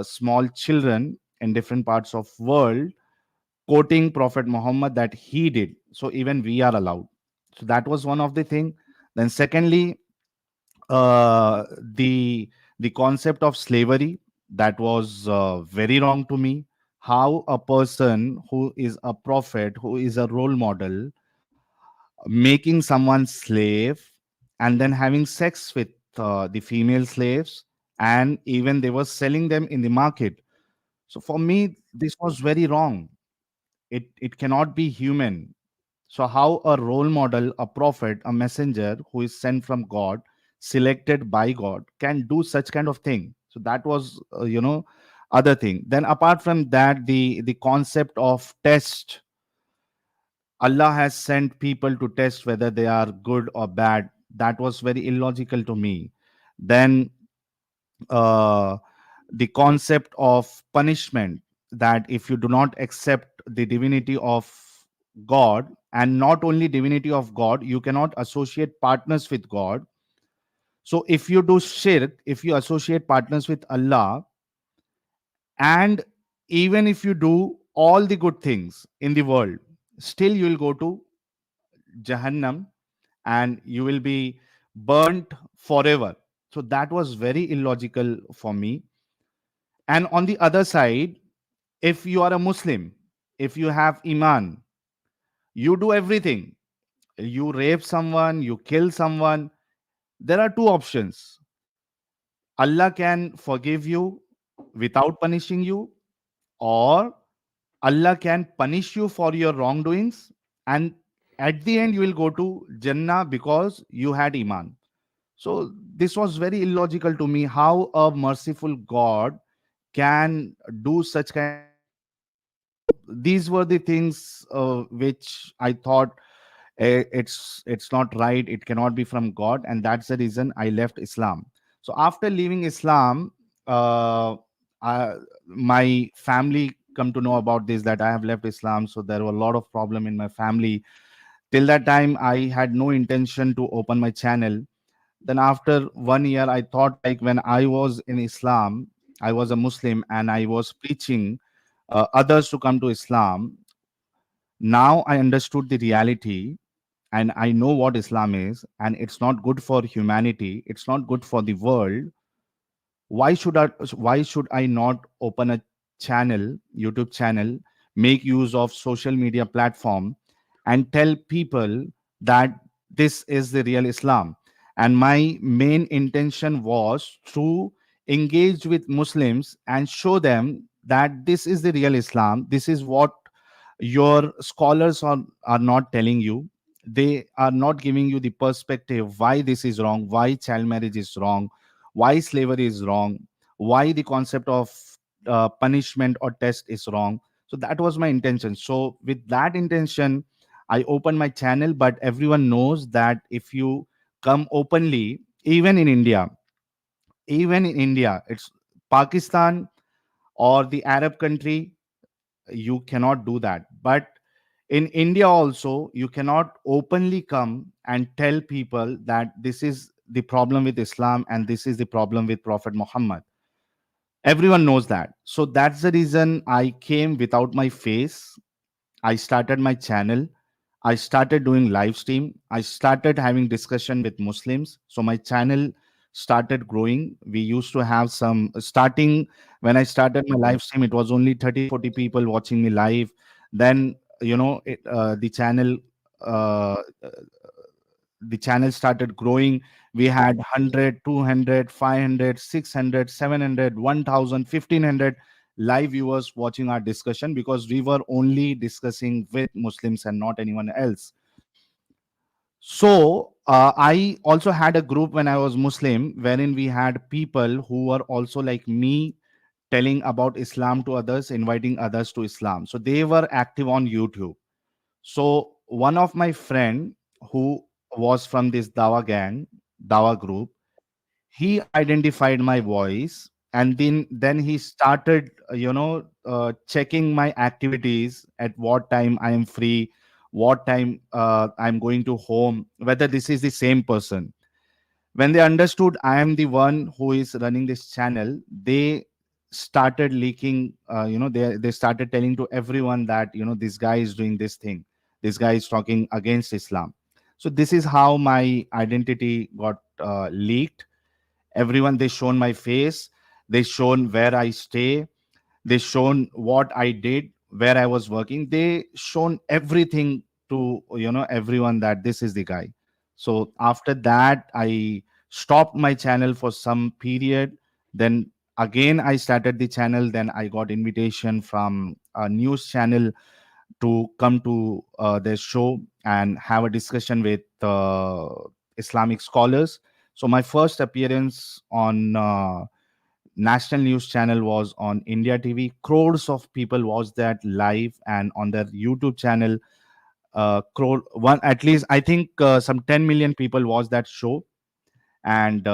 small children in different parts of world, quoting Prophet Muhammad that he did. So even we are allowed. So that was one of the thing. Then secondly, the concept of slavery, that was very wrong to me. How a person who is a prophet, who is a role model, making someone slave and then having sex with the female slaves, and even they were selling them in the market. So for me this was very wrong. It cannot be human. So how a role model, a prophet, a messenger who is sent from God, selected by God can do such kind of thing. So that was, other thing. Then apart from that, the concept of test, Allah has sent people to test whether they are good or bad. That was very illogical to me. Then uh, the concept of punishment, that if you do not accept the divinity of God, and not only divinity of God, you cannot associate partners with God. So if you do shirk, if you associate partners with Allah, and even if you do all the good things in the world, still you will go to Jahannam, and you will be burnt forever. So that was very illogical for me. And on the other side, if you are a Muslim, if you have Iman, you do everything. You rape someone, you kill someone. There are two options. Allah can forgive you without punishing you, or Allah can punish you for your wrongdoings, and at the end you will go to Jannah because you had Iman. So this was very illogical to me. How a merciful God can do such kind of things. So these were the things which I thought, it's not right. It cannot be from God, and that's the reason I left Islam. So after leaving Islam, uh, I, my family come to know about this, that I have left Islam. So there were a lot of problem in my family. Till that time, I had no intention to open my channel. Then after 1 year, I thought, like, when I was in Islam, I was a Muslim and I was preaching others to come to Islam. Now I understood the reality, and I know what Islam is, and it's not good for humanity, it's not good for the world. Why should I not open a channel, YouTube channel, make use of social media platform, and tell people that this is the real Islam? And my main intention was to engage with Muslims and show them that this is the real Islam. This is what your scholars are not telling you. They are not giving you the perspective why this is wrong, why child marriage is wrong, why slavery is wrong, why the concept of punishment or test is wrong. So that was my intention. So with that intention, I opened my channel. But everyone knows that if you come openly, even in India, it's Pakistan or the Arab country, you cannot do that. But in India also, you cannot openly come and tell people that this is the problem with Islam and this is the problem with Prophet Muhammad. Everyone knows that. So that's the reason I came without my face. I started my channel. I started doing live stream. I started having discussion with Muslims. So my channel started growing. We used to have some starting when I started my live stream, it was only 30, 40 people watching me live. Then, the channel uh, the channel started growing. We had 100, 200, 500, 600, 700, 1000, 1500 live viewers watching our discussion, because we were only discussing with Muslims and not anyone else. So I also had a group when I was Muslim, wherein we had people who were also like me, telling about Islam to others, inviting others to Islam. So they were active on YouTube. So one of my friend who was from this Dawa gang, Dawa group, he identified my voice, and then he started checking my activities, at what time I am free, what time I'm going to home, whether this is the same person. When they understood I am the one who is running this channel, they started leaking, they started telling to everyone that, this guy is doing this thing, this guy is talking against Islam. So this is how my identity got leaked. Everyone, they shown my face, they shown where I stay, they shown what I did, where I was working, they shown everything to everyone, that this is the guy. So after that, I stopped my channel for some period. Then again I started the channel. Then I got invitation from a news channel to come to their show and have a discussion with Islamic scholars. So my first appearance on national news channel was on India TV. Crores of people watched that live, and on their YouTube channel, crore one at least, I think some 10 million people watched that show. And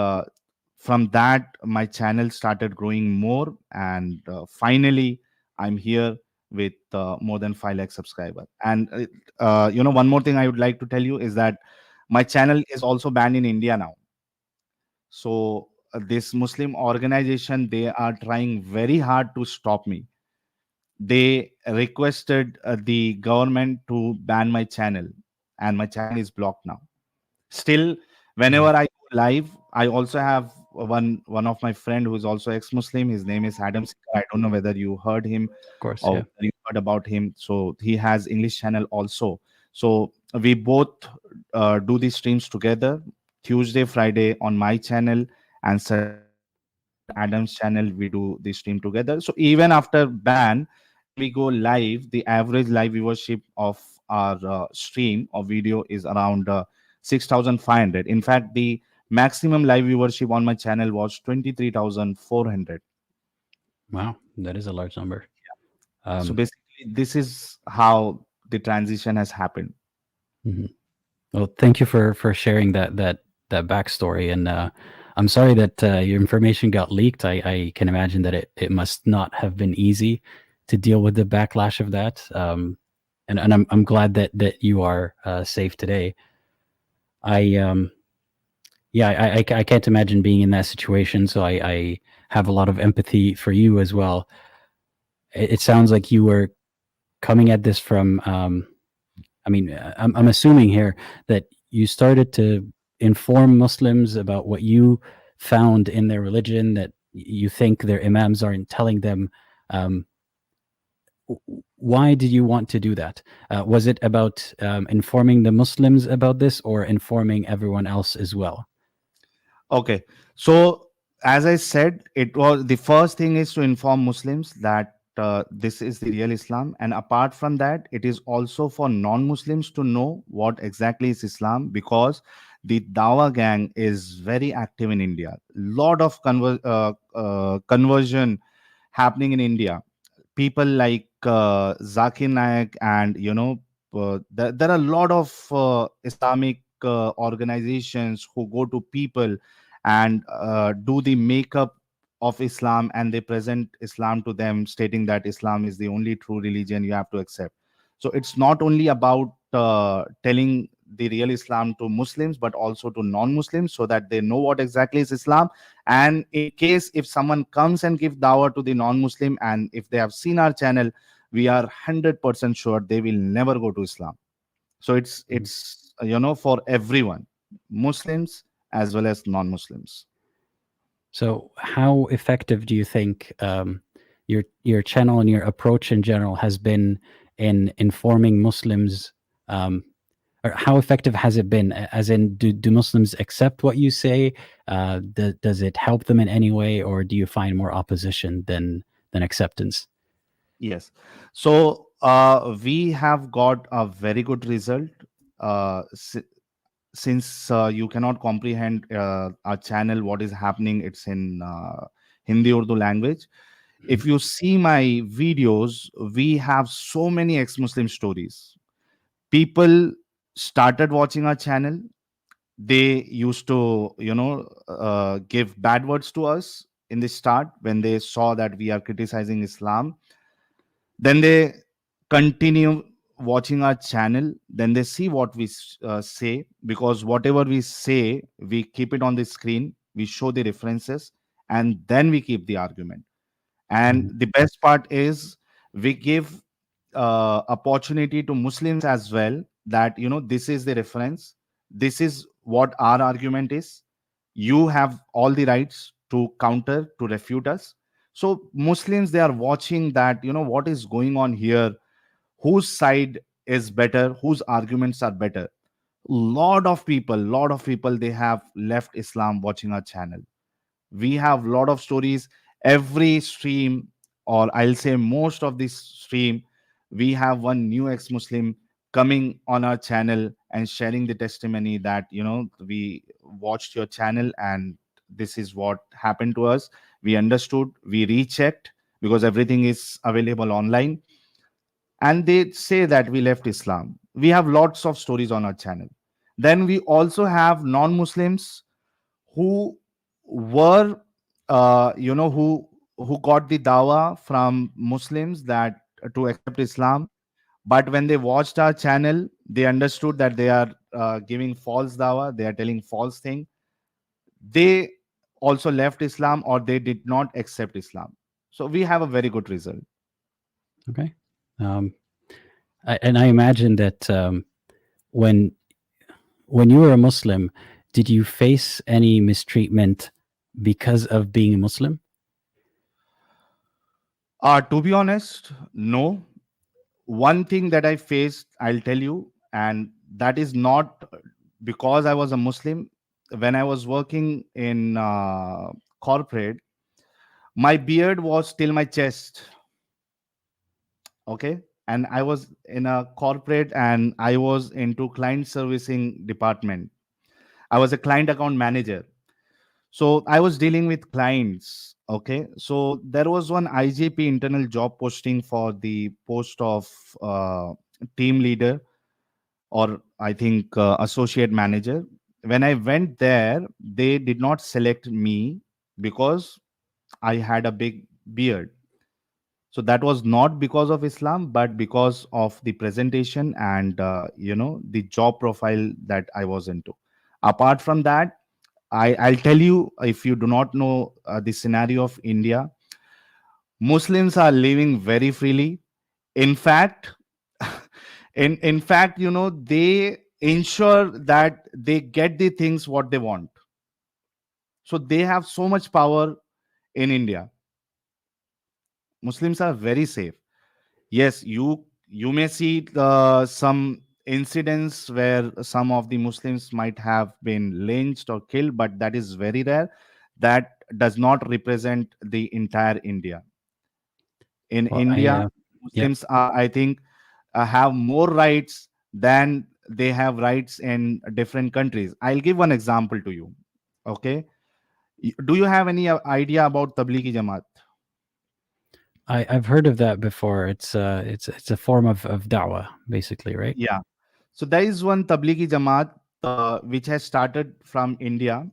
from that, my channel started growing more, and finally I'm here with more than 5 lakh subscribers. And one more thing I would like to tell you is that my channel is also banned in India now. So this Muslim organization, they are trying very hard to stop me. They requested the government to ban my channel, and my channel is blocked now. Still, whenever Wow. I go live, I also have one of my friend who is also ex-Muslim. His name is Adam Sikar. I don't know whether you heard him Of course, or yeah. whether you heard about him. So he has English channel also. So we both do the streams together, Tuesday, Friday on my channel, and Saturday on Adam's channel. We do the stream together. So even after ban, when we go live, the average live viewership of our stream or video is around 6,500. In fact, the maximum live viewership on my channel was 23,400. Wow, that is a large number. So Um, basically, this is how the transition has happened. mhm. Well, thank you for sharing that backstory, and I'm sorry that your information got leaked. I can imagine that it must not have been easy to deal with the backlash of that. And I'm glad that you are safe today. I Yeah, I can't imagine being in that situation, so I have a lot of empathy for you as well. It sounds like you were coming at this from I mean, I'm assuming here that you started to inform Muslims about what you found in their religion, that you think their imams aren't telling them. Um, why did you want to do that? Was it about informing the Muslims about this, or informing everyone else as well? Okay. So, as I said, it was the first thing is to inform Muslims that this is the real Islam. And apart from that, it is also for non Muslims to know what exactly is Islam, because the Dawa gang is very active in India. Lot of conversion happening in India. People like Zakir Naik, and there are a lot of Islamic organizations who go to people and do the makeup of Islam, and they present Islam to them, stating that Islam is the only true religion you have to accept. So it's not only about telling the real Islam to Muslims, but also to non-Muslims, so that they know what exactly is Islam. And in case if someone comes and give dawah to the non-Muslim, and if they have seen our channel, we are 100% sure they will never go to Islam. So Mhm. it's for everyone, Muslims as well as non-Muslims. So, how effective do you think your channel and your approach in general has been in informing Muslims? Or how effective has it been? As in, do Muslims accept what you say? Does it help them in any way, or do you find more opposition than acceptance? Yes. So we have got a very good result. uh, si- since you cannot comprehend our channel, what is happening, it's in Hindi Urdu language. Mhm. If you see my videos, we have so many ex-Muslim stories. People started watching our channel. They used to give bad words to us in the start when they saw that we are criticizing Islam. Then they continue watching our channel. Then they see what we say, because whatever we say, we keep it on the screen, we show the references, and then we keep the argument. And Mhm. the best part is, we give opportunity to Muslims as well, that this is the reference, this is what our argument is, you have all the rights to counter, to refute us. So Muslims, they are watching that, what is going on here, whose side is better, whose arguments are better. Lot of people they have left Islam watching our channel. We have lot of stories. Every stream, or I'll say most of this stream, we have one new ex-Muslim coming on our channel and sharing the testimony that, we watched your channel and this is what happened to us. We understood, we rechecked, because everything is available online, and they say that we left Islam. We have lots of stories on our channel. Then we also have non-Muslims who were, who got the dawah from Muslims that to accept Islam, but when they watched our channel, they understood that they are giving false dawah, they are telling false thing. They also left Islam, or they did not accept Islam. So we have a very good result. Okay. Um, and I imagine that when when you were a Muslim, did you face any mistreatment because of being a Muslim? To be honest, no. One thing that I faced, I'll tell you, and that is not because I was a Muslim. When I was working in corporate, my beard was till my chest. Okay. And I was in a corporate and I was into client servicing department. I was a client account manager. So I was dealing with clients. Okay. So there was one IGP internal job posting for the post of team leader, or I think associate manager. When I went there, they did not select me because I had a big beard. So that was not because of Islam, but because of the presentation and the job profile that I was into. Apart from that, I'll tell you, if you do not know the scenario of India, Muslims are living very freely. In fact, in fact, they ensure that they get the things what they want. So they have so much power in India. Muslims are very safe. Yes, you may see some incidents where some of the Muslims might have been lynched or killed, but that is very rare. That does not represent the entire India. In Well, I India, yeah, Muslims are, I think, have more rights than they have rights in different countries. I'll give one example to you. Okay, do you have any idea about Tablighi Jamaat? I've heard of that before. It's a form of da'wah, basically, right? Yeah. So there is one Tablighi Jamaat which has started from India.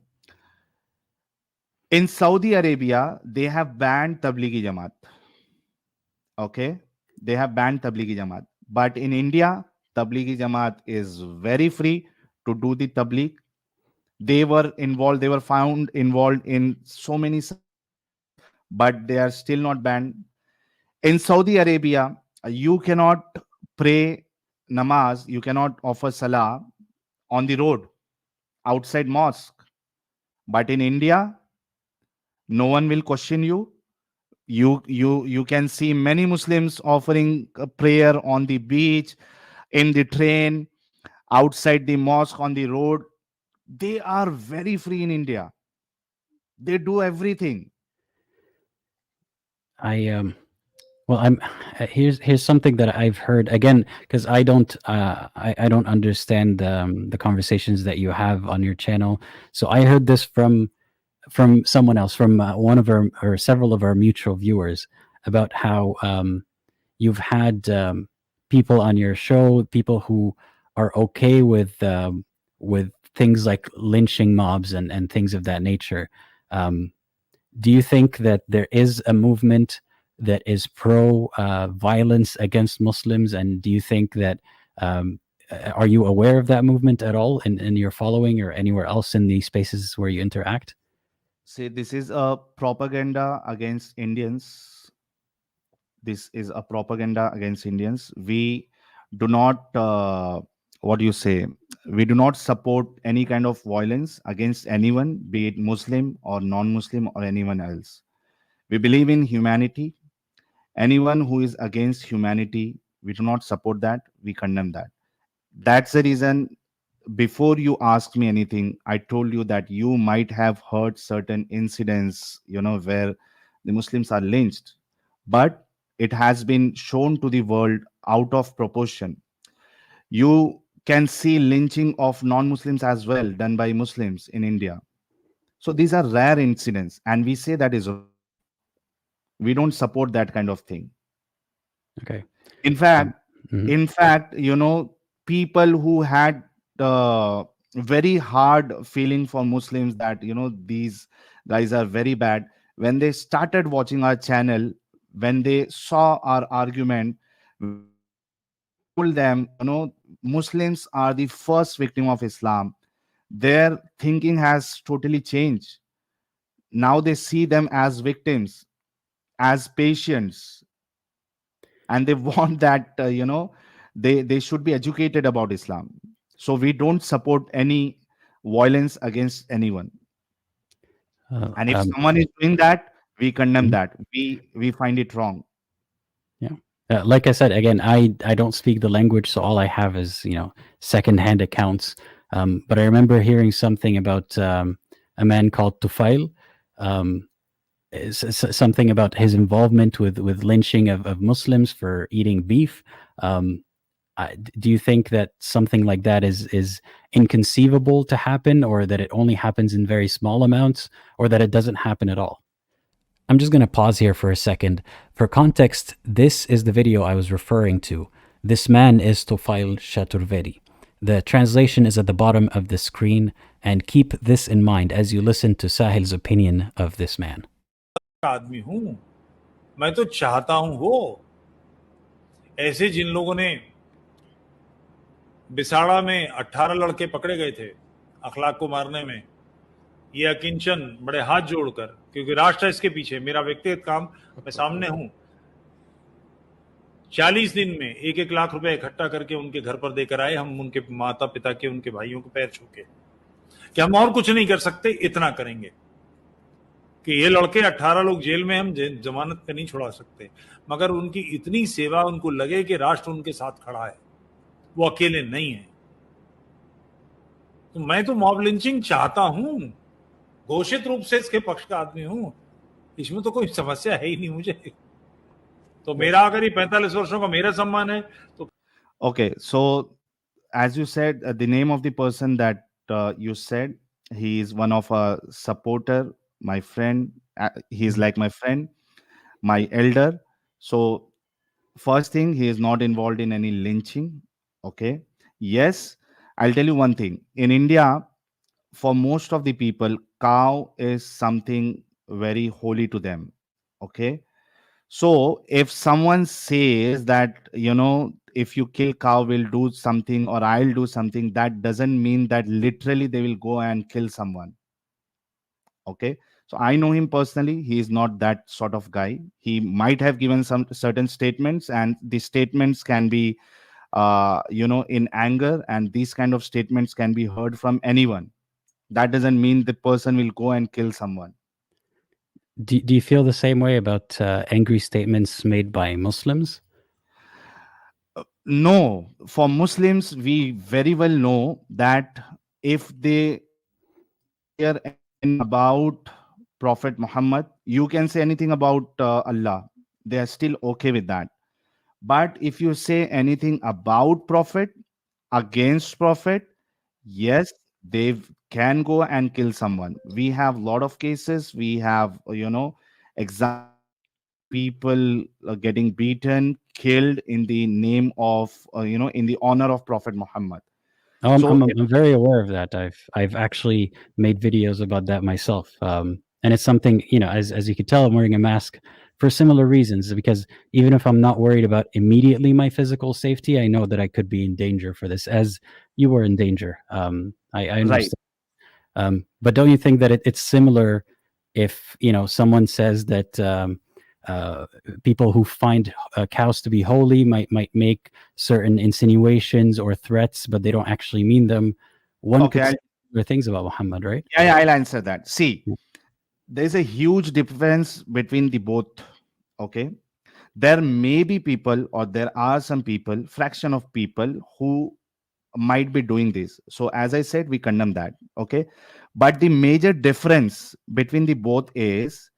In Saudi Arabia, they have banned Tablighi Jamaat. Okay, they have banned Tablighi Jamaat. But in India, Tablighi Jamaat is very free to do the Tabligh. They were involved, they were found involved in so many subversive, but they are still not banned. In Saudi Arabia, you cannot pray namaz, you cannot offer salah on the road outside mosque. But in India, no one will question you. You can see many Muslims offering a prayer on the beach, in the train, outside the mosque, on the road. They are very free in India. They do everything. I Well, I'm here's something that I've heard again, because I don't understand the conversations that you have on your channel. So I heard this from someone else, from one of our or several of our mutual viewers, about how you've had people on your show, people who are okay with things like lynching mobs and things of that nature. Um, do you think that there is a movement that is pro violence against Muslims? And do you think that are you aware of that movement at all in your following or anywhere else in the spaces where you interact? Say this is a propaganda against Indians. This is a propaganda against Indians. We do not, what do you say? We do not support any kind of violence against anyone, be it Muslim or non-Muslim or anyone else. We believe in humanity. Anyone who is against humanity, we do not support that. We condemn that. That's the reason, before you asked me anything, I told you that you might have heard certain incidents, where the Muslims are lynched, but it has been shown to the world out of proportion. You can see lynching of non-Muslims as well done by Muslims in India. So these are rare incidents, and we say that is wrong. We don't support that kind of thing. Okay. In fact, Mhm. in fact, people who had very hard feeling for Muslims, that these guys are very bad, when they started watching our channel, when they saw our argument, when we told them, Muslims are the first victim of Islam, their thinking has totally changed. Now they see them as victims, as patients, and they want that they should be educated about Islam. So we don't support any violence against anyone, Uh, and if um, someone is doing that, we condemn mhm. that. We find it wrong. Yeah. Like I said, again, I don't speak the language, so all I have is secondhand accounts. But I remember hearing something about a man called Tufail, um, something about his involvement with lynching of Muslims for eating beef. Um, do you think that something like that is inconceivable to happen, or that it only happens in very small amounts, or that it doesn't happen at all? I'm just going to pause here for a second. For context, this is the video I was referring to. This man is Tufail Chaturvedi. The translation is at the bottom of the screen, and keep this in mind as you listen to Sahil's opinion of this man. आदमी हूं, मैं तो चाहता हूं वो ऐसे जिन लोगों ने बिसाड़ा में 18 लड़के पकड़े गए थे अखलाक को मारने में, ये अकिंचन बड़े हाथ जोड़कर, क्योंकि राष्ट्र इसके पीछे, मेरा व्यक्तिगत काम मैं सामने हूं, 40 दिन में 1-1 लाख रुपए इकट्ठा करके उनके घर पर देकर आए। हम उनके माता पिता के, उनके भाइयों के पैर छू के, कि हम और कुछ नहीं कर सकते, इतना करेंगे कि ये लड़के 18 लोग जेल में, हम जमानत पे नहीं छुड़ा सकते, मगर उनकी इतनी सेवा, उनको लगे कि राष्ट्र उनके साथ खड़ा है, वो अकेले नहीं है। तो मैं तो मॉब लिंचिंग चाहता हूं, घोषित रूप से इसके पक्ष का आदमी हूं, इसमें तो कोई समस्या है ही नहीं मुझे। तो मेरा अगर ये 45 वर्षों का मेरा सम्मान है तो Okay, so as you said, the name of the person that you said, he is one of a supporter, my friend. He is like my friend, my elder. So first thing, he is not involved in any lynching. Okay. Yes, I'll tell you one thing. In India, for most of the people, cow is something very holy to them. Okay. So if someone says that, if you kill cow, will do something or I'll do something, that doesn't mean that literally they will go and kill someone. Okay. So I know him personally. He is not that sort of guy. He might have given some certain statements, and the statements can be, in anger, and these kind of statements can be heard from anyone. That doesn't mean the person will go and kill someone. Do you feel the same way about angry statements made by Muslims? No, for Muslims, we very well know that if they hear anything about Prophet Muhammad, you can say anything about Allah. They are still okay with that. But if you say anything about Prophet, against Prophet, yes, they can go and kill someone. We have a lot of cases. We have, examples of people getting beaten, killed in the name of, in the honor of Prophet Muhammad. Oh, So, I'm very aware of that. I've actually made videos about that myself, and it's something, as you could tell, I'm wearing a mask for similar reasons. Because even if I'm not worried about immediately my physical safety, I know that I could be in danger for this, as you were in danger. I right. understand. But don't you think that it's similar if someone says that uh, people who find cows to be holy might make certain insinuations or threats, but they don't actually mean them? One Okay. could say similar things about Muhammad, right? Yeah, I'll answer that. See, there's a huge difference between the both. Okay. There may be people, or there are some people, fraction of people who might be doing this. So as I said, we condemn that. Okay. But the major difference between the both is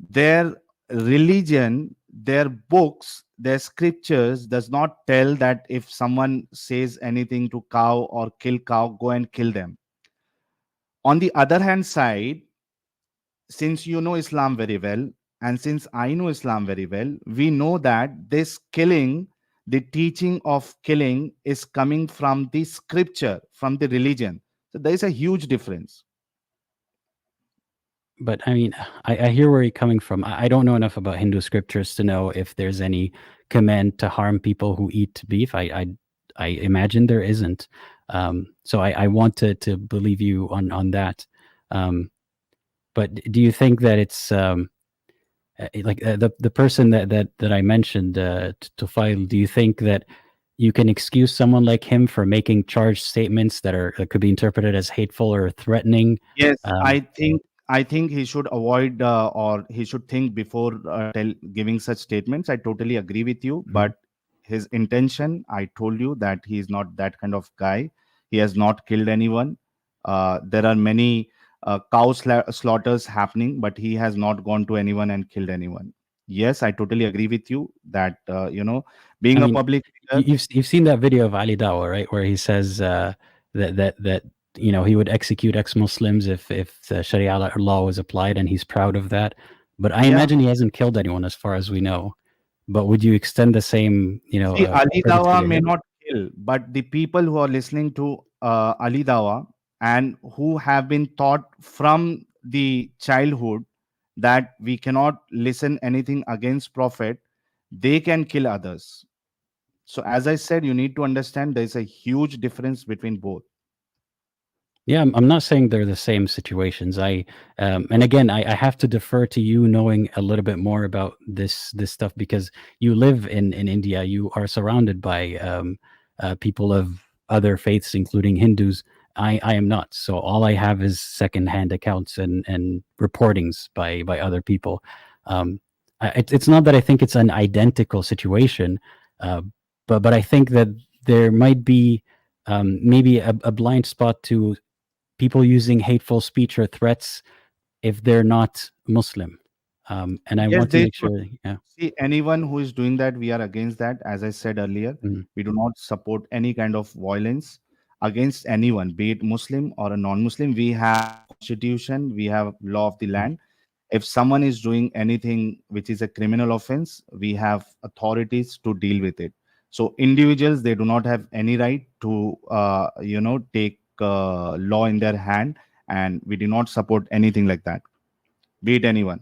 their religion, their books, their scriptures does not tell that if someone says anything to cow or kill cow, go and kill them. On the other hand side, since you know Islam very well, and since I know Islam very well, we know that this killing, the teaching of killing, is coming from the scripture, from the religion. So there is a huge difference. But I mean, I hear where you're coming from. I don't know enough about Hindu scriptures to know if there's any command to harm people who eat beef. I imagine there isn't. So I want to believe you on that. But do you think that it's the person that I mentioned to file? Do you think that you can excuse someone like him for making charged statements that could be interpreted as hateful or threatening? Yes, Um, I think he should avoid or he should think before giving such statements. I totally agree with you, mhm. but his intention, I told you that he is not that kind of guy. He has not killed anyone. There are many slaughters happening, but he has not gone to anyone and killed anyone. Yes, I totally agree with you that I being a mean, public figure. you've seen that video of Ali Dawa, right, where he says that he would execute ex-Muslims if the Sharia law was applied, and he's proud of that. But I Yeah, imagine he hasn't killed anyone, as far as we know. But would you extend the same, see, Ali courtesy Dawa to may him? not kill, but the people who are listening to Ali Dawa and who have been taught from the childhood that we cannot listen anything against Prophet, they can kill others. So, as I said, you need to understand there is a huge difference between both. Yeah, I'm not saying they're the same situations. And again, I have to defer to you knowing a little bit more about this stuff because you live in India. You are surrounded by people of other faiths, including Hindus. I am not. So all I have is secondhand accounts and reportings by other people. It's not that I think it's an identical situation, uh, but I think that there might be maybe a blind spot to people using hateful speech or threats if they're not Muslim. And I Yes, want to they make should. sure, yeah. See, anyone who is doing that, we are against that. As I said earlier, Mm, we do not support any kind of violence against anyone, be it Muslim or a non-Muslim. We have constitution, we have law of the mm, land. If someone is doing anything which is a criminal offense, we have authorities to deal with it. So individuals, they do not have any right to, take law in their hand, and we do not support anything like that, be it anyone.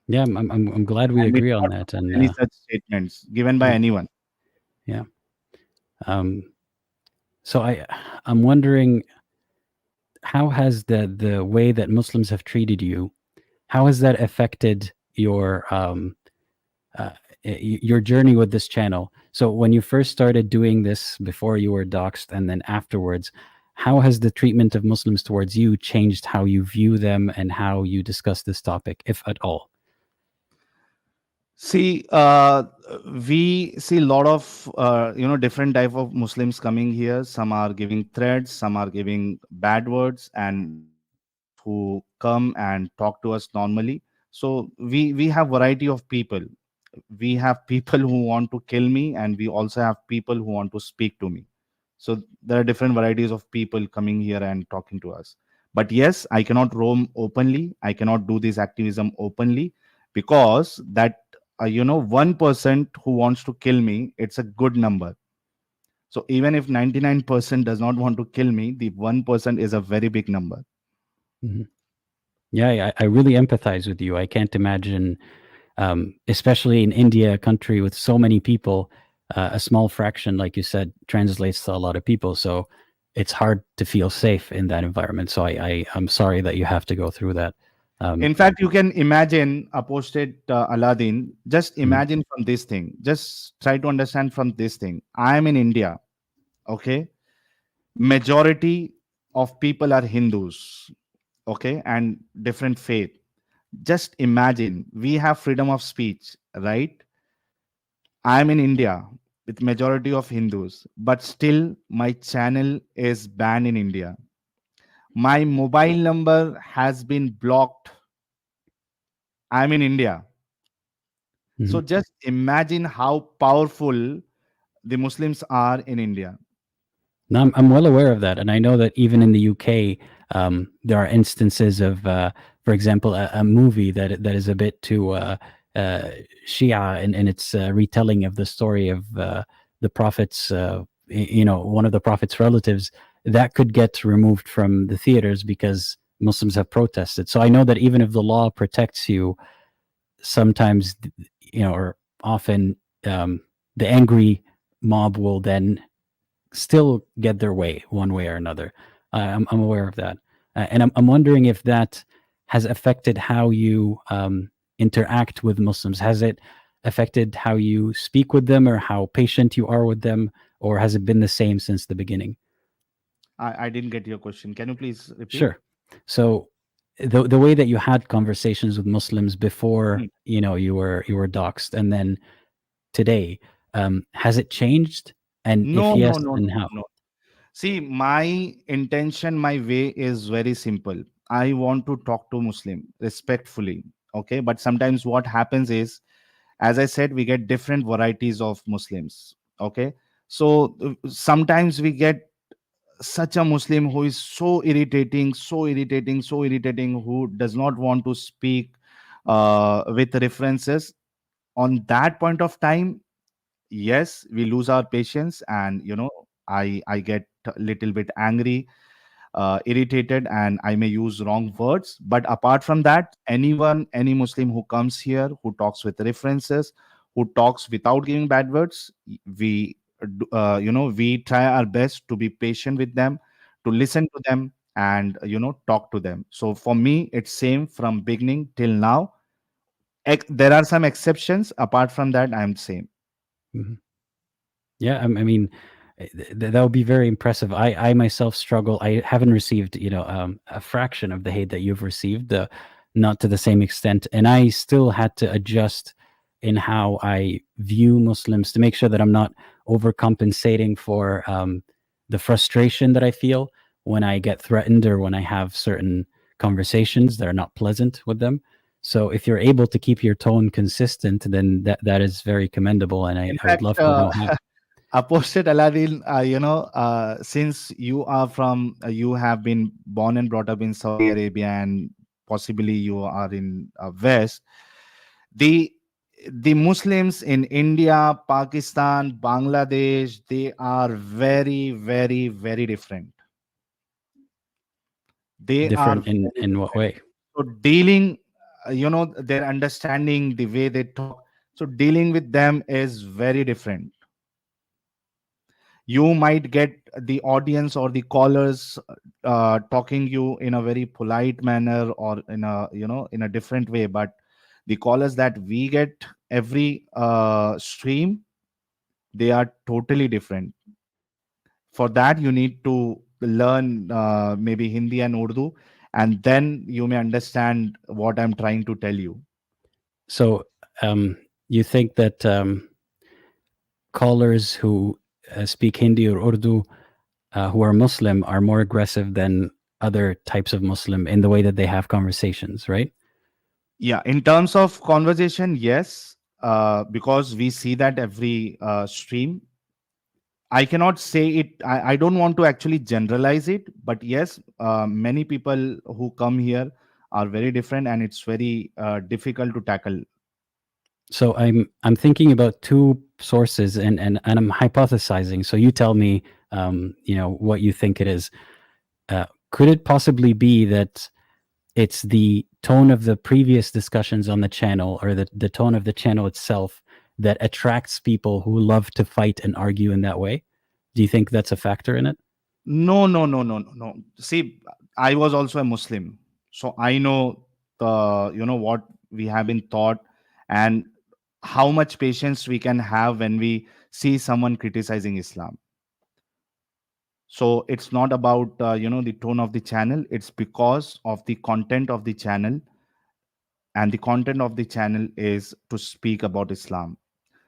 yeah, I'm glad we And we do agree on not that. support And any such statements given by yeah, anyone. yeah. Um, so I'm wondering, how has the way that Muslims have treated you, how has that affected uh, your journey with this channel? So when you first started doing this, before you were doxxed, and then afterwards, how has the treatment of Muslims towards you changed how you view them and how you discuss this topic, if at all? See, we see a lot of different type of Muslims coming here. Some are giving threats, some are giving bad words, and there are others who come and talk to us normally. So we have variety of people. We have people who want to kill me, and we also have people who want to speak to me. So there are different varieties of people coming here and talking to us. But yes, I cannot roam openly. I cannot do this activism openly because that 1% who wants to kill me, it's a good number. So even if 99% does not want to kill me, the 1% is a very big number. Mhm. Yeah, I really empathize with you. I can't imagine, especially in India, a country with so many people, a small fraction, like you said, translates to a lot of people. So it's hard to feel safe in that environment. So I'm sorry that you have to go through that. Um, In fact, you can imagine apostate Aladdin. Just mhm, imagine from this thing. Just try to understand from this thing. I am in India. Okay, majority of people are Hindus. Okay, and different faith. Just imagine we have freedom of speech, right? I am in India with majority of Hindus, but still my channel is banned in India. My mobile number has been blocked. I'm in India. So just imagine how powerful the Muslims are in India. No, I'm well aware of that, and I know that even in the UK, there are instances of, for example, a movie that is a bit too Shia in its retelling of the story of the prophet's, one of the prophet's relatives, that could get removed from the theaters because Muslims have protested. So I know that even if the law protects you, sometimes, or often, the angry mob will then still get their way one way or another. I'm aware of that, and I'm wondering if that has affected how you interact with Muslims. Has it affected how you speak with them, or how patient you are with them, or has it been the same since the beginning? I didn't get your question. Can you please repeat? Sure. So the way that you had conversations with Muslims before, you were doxxed, and then today, has it changed? And No, if no, yes, no, then no, how? no. See, my intention, my way is very simple. I want to talk to Muslim respectfully. Okay. But sometimes what happens is, as I said, we get different varieties of Muslims. Okay. So sometimes we get such a Muslim who is so irritating, so irritating, so irritating, who does not want to speak with references. On that point of time, yes, we lose our patience, and I get a little bit angry, irritated, and I may use wrong words. But apart from that, any Muslim who comes here, who talks with references, who talks without giving bad words, we try our best to be patient with them, to listen to them, and talk to them. So for me, it's same from beginning till now. There are some exceptions. Apart from that, I'm same. Mhm. Yeah, I mean, that would be very impressive. I myself struggle. I haven't received, a fraction of the hate that you've received, not to the same extent, and I still had to adjust in how I view Muslims to make sure that I'm not overcompensating for the frustration that I feel when I get threatened or when I have certain conversations that are not pleasant with them. So if you're able to keep your tone consistent, then that is very commendable, and In I would fact, love to know how. Apostate Aladdin, since you have been born and brought up in Saudi Arabia, and possibly you are in West, the the Muslims in India, Pakistan, Bangladesh, they are very, very, very different. They are Different very in what different. way? So dealing, their understanding, the way they talk. So dealing with them is very different. You might get the audience or the callers talking you in a very polite manner, or in a different way, but the callers that we get every stream, they are totally different. For that, you need to learn maybe Hindi and Urdu, and then you may understand what I'm trying to tell you. So, you think that callers who speak Hindi or Urdu, who are Muslim, are more aggressive than other types of Muslim in the way that they have conversations, right? Yeah, in terms of conversation, yes, because we see that every stream. I cannot say it. I don't want to actually generalize it, but yes, many people who come here are very different, and it's very difficult to tackle. So I'm thinking about two sources, and I'm hypothesizing. So you tell me, what you think it is. Could it possibly be that it's the tone of the previous discussions on the channel, or the tone of the channel itself, that attracts people who love to fight and argue in that way? Do you think that's a factor in it? No, no, no, no, no, no. See, I was also a Muslim, so I know what we have been taught, and how much patience we can have when we see someone criticizing Islam. So it's not about the tone of the channel. It's because of the content of the channel, and the content of the channel is to speak about Islam.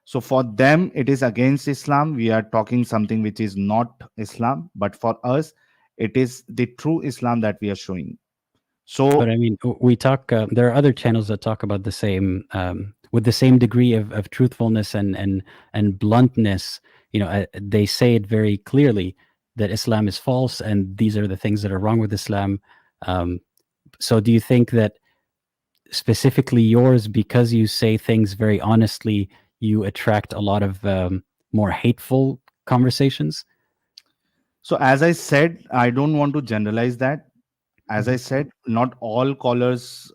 So for them, it is against Islam. We are talking something which is not Islam, but for us, it is the true Islam that we are showing. But So I mean, we talk. There are other channels that talk about the same. with the same degree of truthfulness and bluntness. They say it very clearly that Islam is false and these are the things that are wrong with Islam. So do you think that specifically yours, because you say things very honestly, you attract a lot of more hateful conversations? So as I said, I don't want to generalize that. As I Mhm. said, not all callers,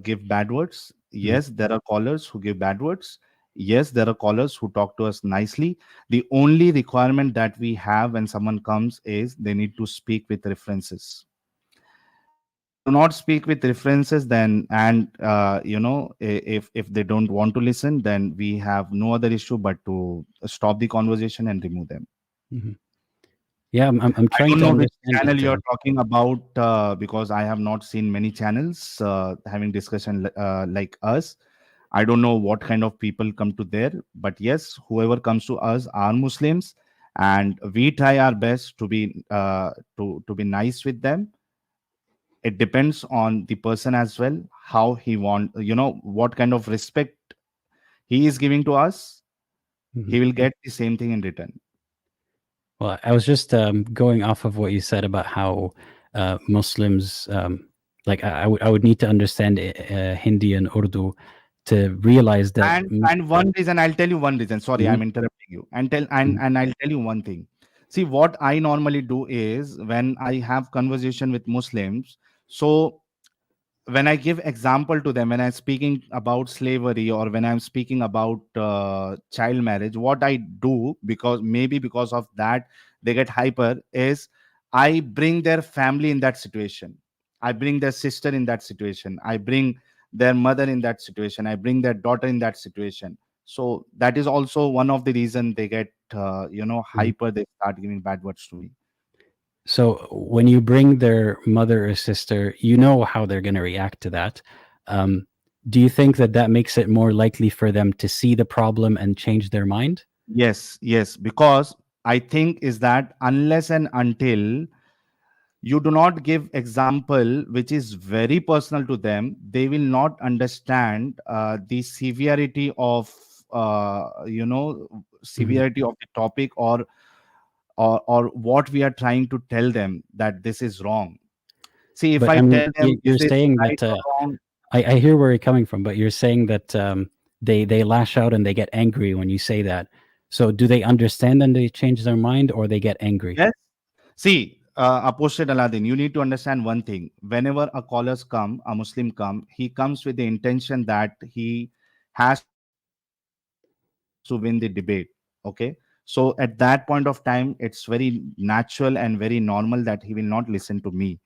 give bad words. Mhm. Yes, there are callers who give bad words. Yes, there are callers who talk to us nicely. The only requirement that we have when someone comes is they need to speak with references. If they do not speak with references, then if they don't want to listen, then we have no other issue but to stop the conversation and remove them. Mhm. Yeah, I'm I trying don't to know which understand channel it. you're talking about because I have not seen many channels having discussion like us. I don't know what kind of people come to there, but yes, whoever comes to us are Muslims, and we try our best to be to be nice with them. It depends on the person as well, how he want, what kind of respect he is giving to us. Mhm. He will get the same thing in return. Well, I was just going off of what you said about how Muslims, like I would need to understand Hindi and Urdu to realize that. And one reason, I'll tell you one reason. Sorry, Mhm, I'm interrupting you. mhm, And I'll tell you one thing. See, what I normally do is when I have conversation with Muslims, so when I give example to them, when I'm speaking about slavery or when I'm speaking about child marriage, what I do, because maybe because of that they get hyper, is I bring their family in that situation. I bring their sister in that situation. I bring their mother in that situation. I bring their daughter in that situation. So that is also one of the reason they get mhm. hyper. They start giving bad words to me. So when you bring their mother or sister, you know how they're going to react to that. Um, do you think that that makes it more likely for them to see the problem and change their mind? Yes, yes, because I think is that unless and until you do not give example which is very personal to them, they will not understand the severity of Mhm. severity of the topic, or what we are trying to tell them that this is wrong. See, if But I I mean, tell them is you're this saying right that or wrong. I hear where you're coming from, but you're saying that they lash out and they get angry when you say that. So do they understand and they change their mind, or they get angry? Yes. See, Apostate Aladdin, you need to understand one thing. Whenever a callers come, a Muslim come, he comes with the intention that he has to win the debate. Okay. So at that point of time, it's very natural and very normal that he will not listen to me.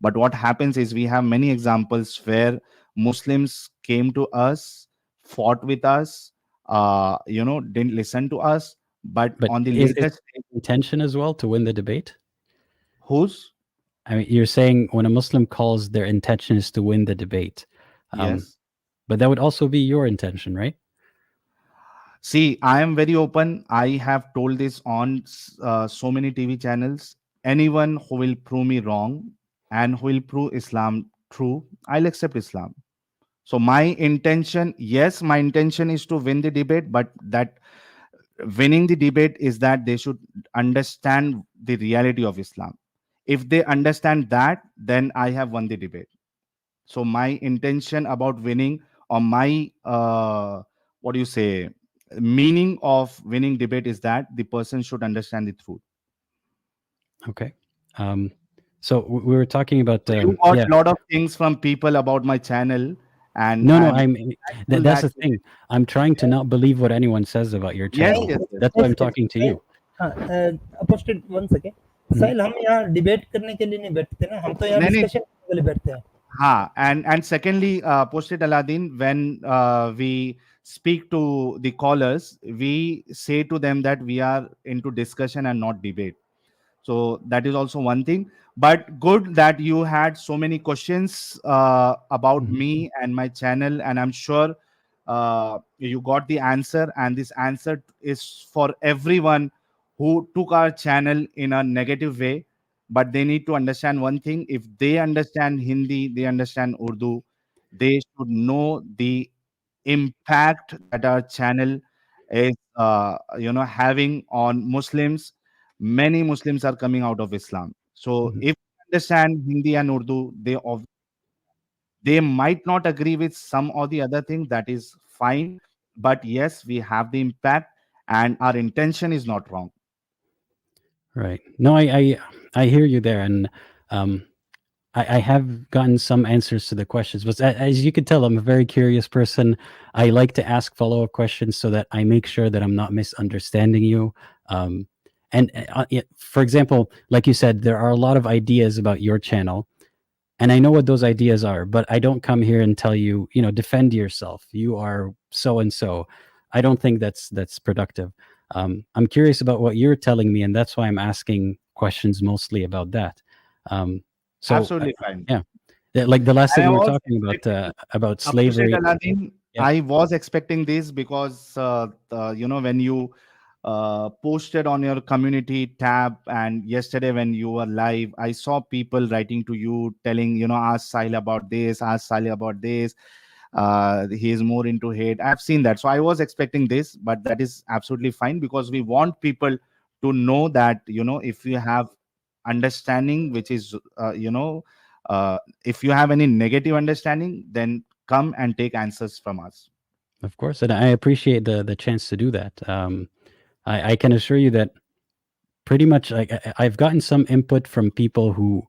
But what happens is we have many examples where Muslims came to us, fought with us, didn't listen to us. But on the But is latest it stage, intention as well to win the debate? who's I mean, you're saying when a Muslim calls, their intention is to win the debate. Um, yes. but that would also be your intention, right? See, I am very open. I have told this on so many TV channels. Anyone who will prove me wrong and who will prove Islam true, I'll accept Islam. So my intention, yes, my intention is to win the debate, but that winning the debate is that they should understand the reality of Islam. If they understand that, then I have won the debate. So my intention about winning, or my what do you say, meaning of winning debate is that the person should understand the truth. Okay. Um, so we were talking about So you got yeah. a lot of things from people about my channel, and No, no. I'm I'm thankful that's that the thing. I'm trying to not believe what anyone says about your yes, channel. yes, yes. That's why Yes, I'm yes. talking to Sahil, you. हाँ, अपोस्टेड one second. Mhm. साहिल, हम यहाँ debate करने के लिए नहीं बैठते ना, हम तो यहाँ नहीं नहीं, डिस्कशन करने के लिए बैठते हैं। ha, and secondly, posted Aladdin, when we speak to the callers, we say to them that we are into discussion and not debate. So that is also one thing. But good that you had so many questions about Mhm. me and my channel, and I'm sure you got the answer. And this answer is for everyone who took our channel in a negative way. But they need to understand one thing: if they understand Hindi, they understand Urdu, they should know the impact that our channel is having on Muslims. Many Muslims are coming out of Islam. So Mhm. if you understand Hindi and Urdu, they might not agree with some or the other thing. That is fine. But yes, we have the impact, and our intention is not wrong. Right. No, I hear you there, and um, I have gotten some answers to the questions, but as you can tell, I'm a very curious person. I like to ask follow-up questions so that I make sure that I'm not misunderstanding you. Um, and for example, like you said, there are a lot of ideas about your channel, and I know what those ideas are, but I don't come here and tell you, defend yourself. You are so and so. I don't think that's productive. I'm curious about what you're telling me, and that's why I'm asking questions mostly about that. Um, so, Absolutely fine. yeah, like the last And thing I we were was talking expecting, about Apostate slavery. Aladdin, Yeah, I was expecting this because when you posted on your community tab, and yesterday when you were live, I saw people writing to you telling, ask Sahil about this, ask Sahil about this. He is more into hate. I've seen that, so I was expecting this, but that is absolutely fine because we want people to know that if you have understanding, which is if you have any negative understanding, then come and take answers from us. of course, and I appreciate the chance to do that. I can assure you that pretty much like I've gotten some input from people who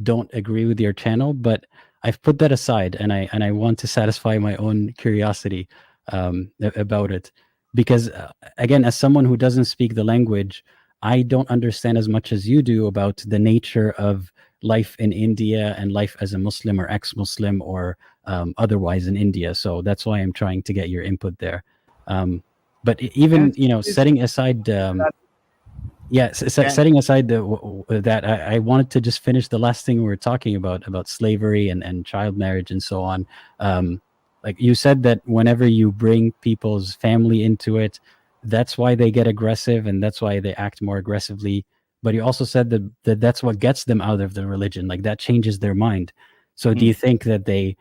don't agree with your channel, but I've put that aside, and I want to satisfy my own curiosity about it, because again, as someone who doesn't speak the language, I don't understand as much as you do about the nature of life in India and life as a Muslim or ex-Muslim or otherwise in India. So that's why I'm trying to get your input there. But even Yes, please. setting aside yeah, Can, setting aside that, I wanted to just finish the last thing we were talking about slavery and child marriage and so on. Like you said that whenever you bring people's family into it, that's why they get aggressive and that's why they act more aggressively. But you also said that that's what gets them out of the religion, like that changes their mind. So do hmm. you think that they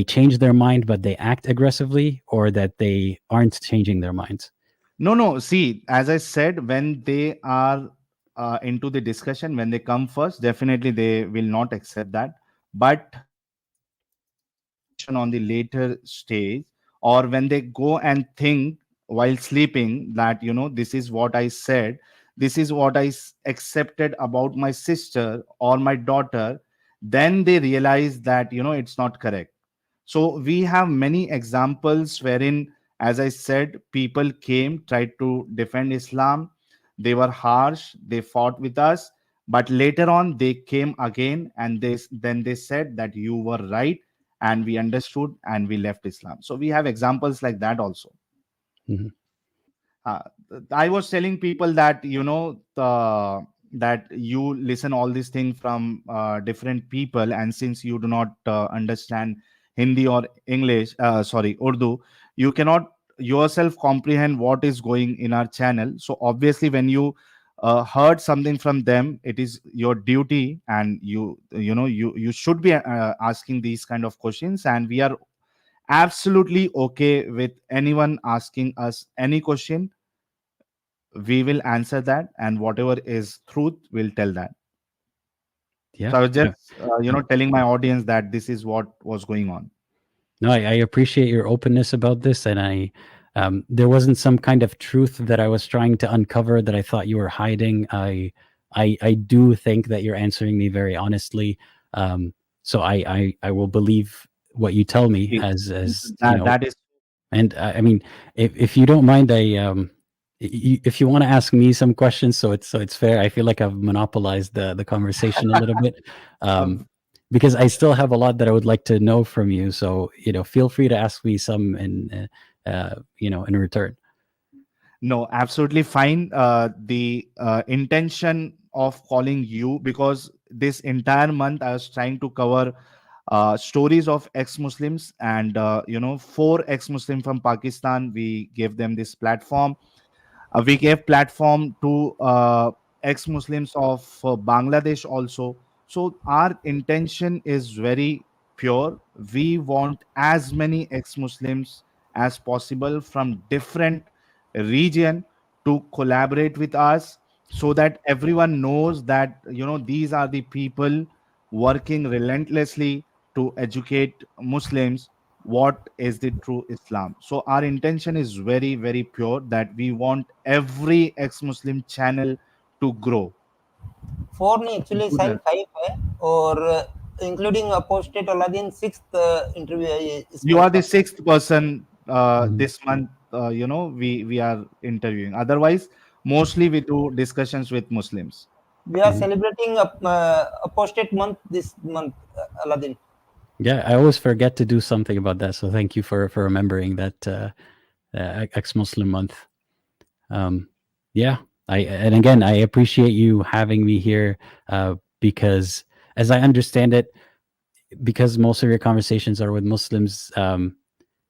change their mind but they act aggressively, or that they aren't changing their minds? No, no. See, as I said, when they are into the discussion, when they come first, definitely they will not accept that. But on the later stage, or when they go and think while sleeping that this is what I said, this is what accepted about my sister or my daughter, then they realize that it's not correct. So we have many examples wherein, as I said, people came, tried to defend Islam. They were harsh, they fought with us, but later on they came again, and then they said that you were right, and we understood and we left Islam. So we have examples like that also. Mhm. uh, I was telling people that that you listen all these things from different people, and since you do not understand Hindi or English, sorry, Urdu, you cannot yourself comprehend what is going in our channel. So obviously, when you heard something from them, it is your duty, and you should be asking these kind of questions, and we are absolutely okay with anyone asking us any question. We will answer that, and whatever is truth, we'll tell that. Yeah. So I was No, just telling my audience that this is what was going on. no, I appreciate your openness about this, and there wasn't some kind of truth that I was trying to uncover that I thought you were hiding. I do think that you're answering me very honestly. So I will believe what you tell me, See, as that is and I mean, if you don't mind, if you want to ask me some questions, so it's fair. I feel like I've monopolized the conversation a little bit, um, because I still have a lot that I would like to know from you. So feel free to ask me some in return. no, absolutely fine. The intention of calling you, because this entire month I was trying to cover stories of ex-Muslims, and 4 ex-Muslim from Pakistan. We gave them this platform. We gave platform to ex-Muslims of Bangladesh also. So our intention is very pure. We want as many ex-Muslims as possible from different region to collaborate with us, so that everyone knows that these are the people working relentlessly to educate Muslims what is the true Islam. So our intention is very, very pure, that we want every ex-Muslim channel to grow. 4 नहीं actually साहिल 5 है और including apostate Aladdin 6th interview है ये इस You month are the का. sixth person this month, we are interviewing. Otherwise, mostly we do discussions with Muslims. We are celebrating apostate month this month, Aladdin. Yeah, I always forget to do something about that. So thank you for remembering that ex-Muslim month. Yeah, and again, I appreciate you having me here because, as I understand it, because most of your conversations are with Muslims,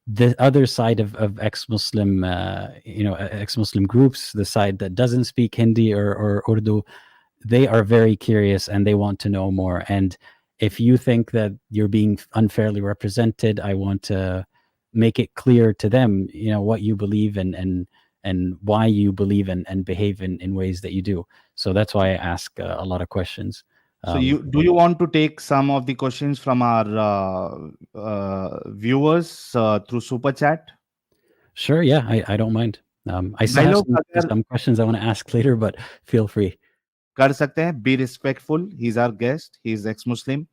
the other side of ex-Muslim, ex-Muslim groups, the side that doesn't speak Hindi or Urdu, they are very curious and they want to know more. And if you think that you're being unfairly represented, I want to make it clear to them, what you believe and why you believe and behave in ways that you do. So that's why I ask a lot of questions. So do you want to take some of the questions from our viewers through super chat? Sure, yeah, I don't mind. I still भाई have लोग some questions I want to ask later, but feel free. कर सकते हैं. Be respectful. He's our guest. He's ex-Muslim.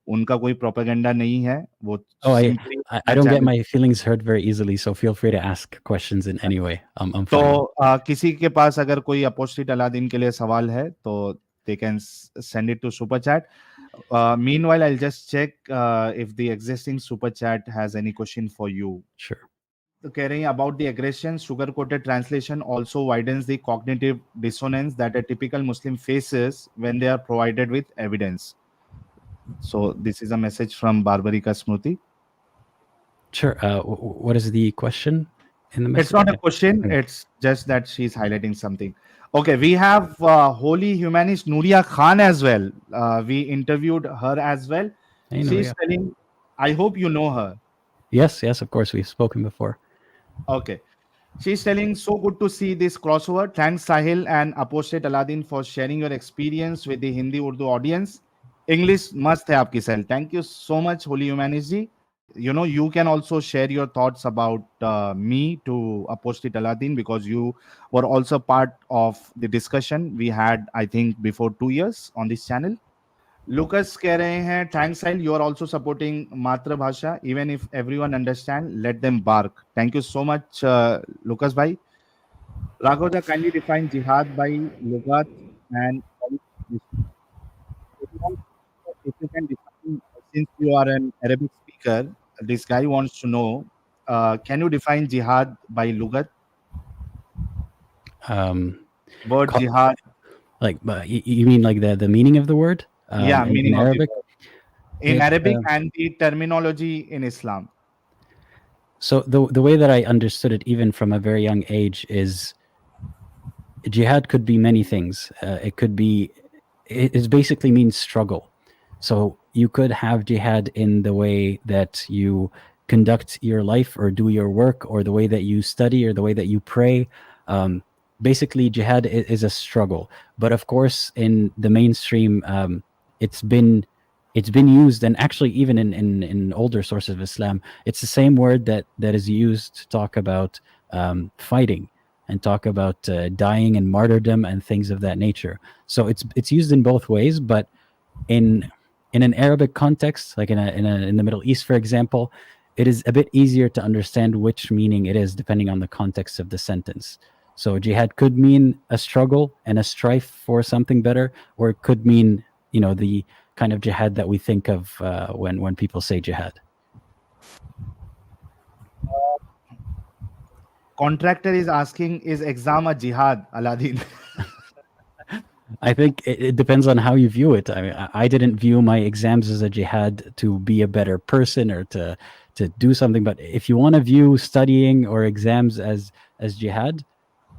उनका कोई propaganda नहीं है. वो simply I don't get my feelings hurt very easily, so feel free to ask questions in any way. I'm fine. तो किसी के पास अगर कोई अपोस्टेट अलादीन के लिए सवाल है तो they can send it to super chat. Meanwhile, I'll just check if the existing super chat has any question for you. Sure. तो कह रही हैं about the aggression, sugar coated translation also widens the cognitive dissonance that a typical Muslim faces when they are provided with evidence. So this is a message from Barbarika Smruti. Sure. What is the question in the message? It's not a question. It's just that she's highlighting something. Okay, we have holy humanist Nuria Khan as well. We interviewed her as well. Hey, She's Nuria. telling, I hope you know her. Yes, of course. We've spoken before. Okay. She's telling, so good to see this crossover. Thanks, Sahil and Apostate Aladdin, for sharing your experience with the Hindi Urdu audience. English must hai aapki Sahil. Thank you so much, Holy Humanist ji. You can also share your thoughts about me to Apostate Aladdin, because you were also part of the discussion we had, I think, before 2 years on this channel. Lucas कह रहे हैं, thanks Sahil, you are also supporting मातृभाषा, even if everyone understand, let them bark. Thank you so much, Lucas bhai. Raghoja, kindly define jihad by lugat and if you can define, since you are an Arabic speaker, this guy wants to know, can you define jihad by lugat? Word jihad. Like, you mean like the meaning of the word? Yeah, meaning in of Arabic. In Arabic and the terminology in Islam. So the way that I understood it, even from a very young age, is jihad could be many things. It basically means struggle. So you could have jihad in the way that you conduct your life or do your work, or the way that you study, or the way that you pray. Basically, jihad is a struggle. But of course, in the mainstream, it's been used, and actually even in older sources of Islam, it's the same word that is used to talk about fighting and talk about dying and martyrdom and things of that nature. So it's used in both ways, but in an Arabic context, like in the Middle East, for example, it is a bit easier to understand which meaning it is depending on the context of the sentence. So jihad could mean a struggle and a strife for something better, or it could mean, the kind of jihad that we think of when people say jihad. Contractor is asking, is exam a jihad, Aladdin? I think it depends on how you view it. I mean, I didn't view my exams as a jihad to be a better person or to do something. But if you want to view studying or exams as jihad,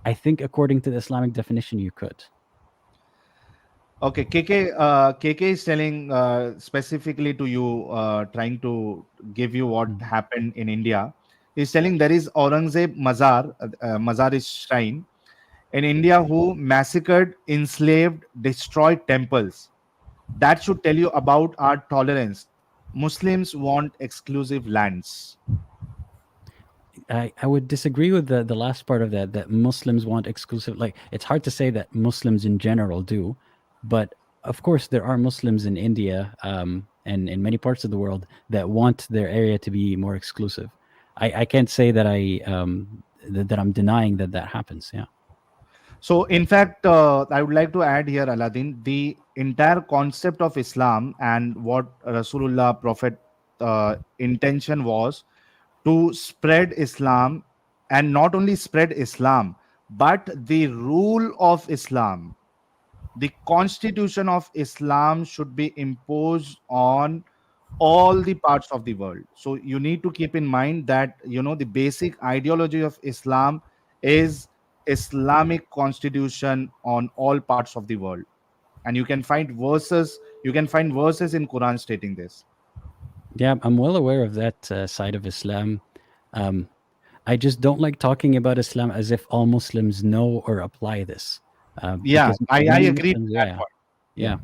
I think according to the Islamic definition, you could. Okay, KK is telling specifically to you, trying to give you what happened in India. He's telling there is Aurangzeb Mazar, Mazar is shrine in India who massacred, enslaved, destroyed temples. That should tell you about our tolerance. Muslims want exclusive lands. I would disagree with the last part of that Muslims want exclusive. Like, it's hard to say that Muslims in general do, but of course there are Muslims in India and in many parts of the world that want their area to be more exclusive. I can't say that that I'm denying that happens. Yeah. So, in fact, I would like to add here, Aladdin, the entire concept of Islam and what Rasulullah Prophet intention was to spread Islam, and not only spread Islam, but the rule of Islam. The constitution of Islam should be imposed on all the parts of the world. So you need to keep in mind that the basic ideology of Islam is Islamic constitution on all parts of the world. And you can find verses in Quran stating this. Yeah, I'm well aware of that side of Islam. I just don't like talking about Islam as if all Muslims know or apply this. Yeah, because I many agree Muslims- with that yeah, part. yeah.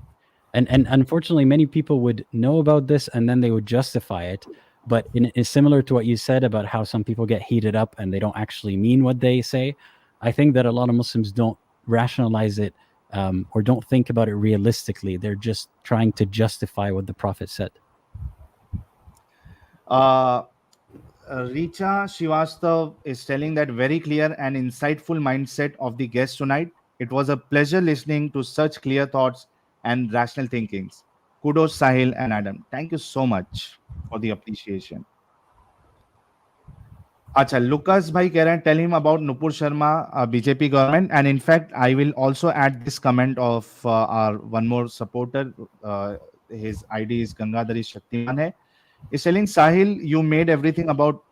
And unfortunately, many people would know about this and then they would justify it. But it's similar to what you said about how some people get heated up and they don't actually mean what they say. I think that a lot of Muslims don't rationalize it or don't think about it realistically. They're just trying to justify what the Prophet said. Richa Shivastav is telling that very clear and insightful mindset of the guest tonight. It was a pleasure listening to such clear thoughts and rational thinkings. Kudos, Sahil and Adam. Thank you so much for the appreciation. Acha, Lucas bhai keh rahe hain, tell him about Nupur Sharma, BJP government. And in fact, I will also add this comment of our one more supporter. His ID is Gangadhari Shaktiman hai. Is telling Sahil, you made everything about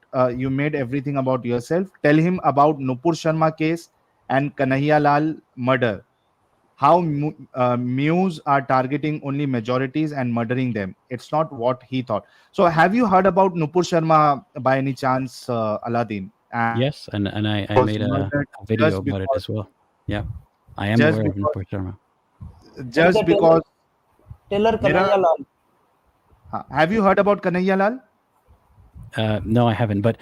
yourself. Tell him about Nupur Sharma case and Kanhaiya Lal murder. How Muse are targeting only majorities and murdering them. It's not what he thought. So, have you heard about Nupur Sharma by any chance, Aladdin? And Yes, and I was made a murdered video just about it because, as well. Yeah, I am just aware of because, Nupur Sharma. just because. Taylor Mera, Kanhaiya Lal. have you heard about Kanhaiya Lal? No, I haven't. But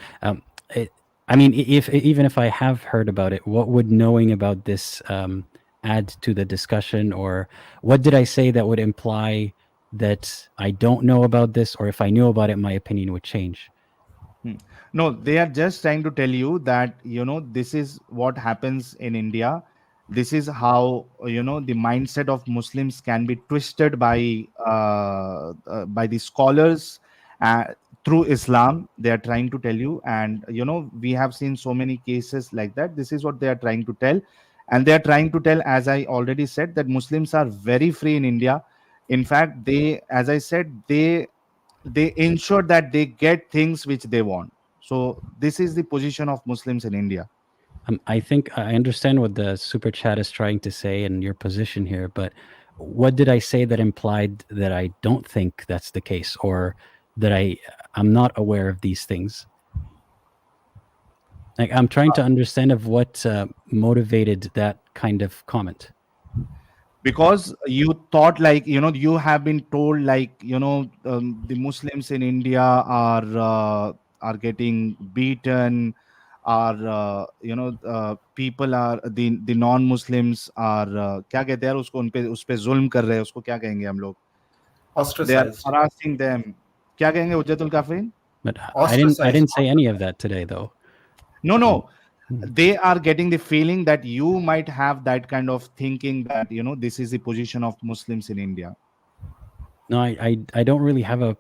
I mean, even if I have heard about it, what would knowing about this add to the discussion, or what did I say that would imply that I don't know about this, or if I knew about it, my opinion would change? No, they are just trying to tell you that this is what happens in India. This is how the mindset of Muslims can be twisted by the scholars through Islam. They are trying to tell you, and we have seen so many cases like that. This is what they are trying to tell, and they are trying to tell, as I already said, that Muslims are very free in India. In fact, they, as I said, they ensure that they get things which they want. So this is the position of Muslims in India. I think I understand what the super chat is trying to say and your position here, but what did I say that implied that I don't think that's the case, or that I'm not aware of these things? Like, I'm trying to understand of what motivated that kind of comment. Because you thought, like, you have been told, like, the Muslims in India are getting beaten, are people are the non-Muslims are क्या कहते हैं यार उसको, उस पे जुल्म कर रहे हैं, उसको क्या कहेंगे हम लोग? They are Ostracized. harassing them. क्या कहेंगे उज्जतुल काफरीन? But I didn't Ostracized. say any of that today, though. No. They are getting the feeling that you might have that kind of thinking, that this is the position of Muslims in India. No, I don't really have a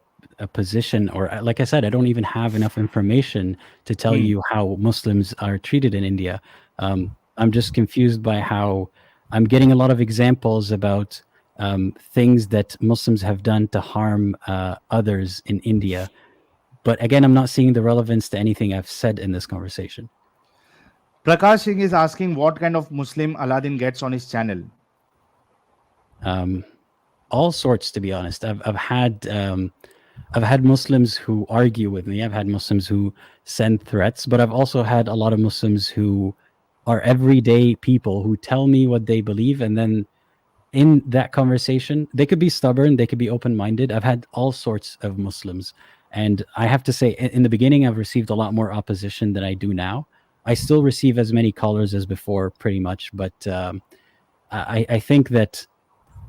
position, or like I said, I don't even have enough information to tell you how Muslims are treated in India. I'm just confused by how I'm getting a lot of examples about things that Muslims have done to harm others in India. But again, I'm not seeing the relevance to anything I've said in this conversation. Prakash Singh is asking what kind of Muslim Aladdin gets on his channel. All sorts, to be honest. I've had I've had Muslims who argue with me. I've had Muslims who send threats, but I've also had a lot of Muslims who are everyday people who tell me what they believe, and then in that conversation, they could be stubborn, they could be open-minded. I've had all sorts of Muslims, and I have to say, in the beginning, I've received a lot more opposition than I do now. I still receive as many callers as before, pretty much, but I think that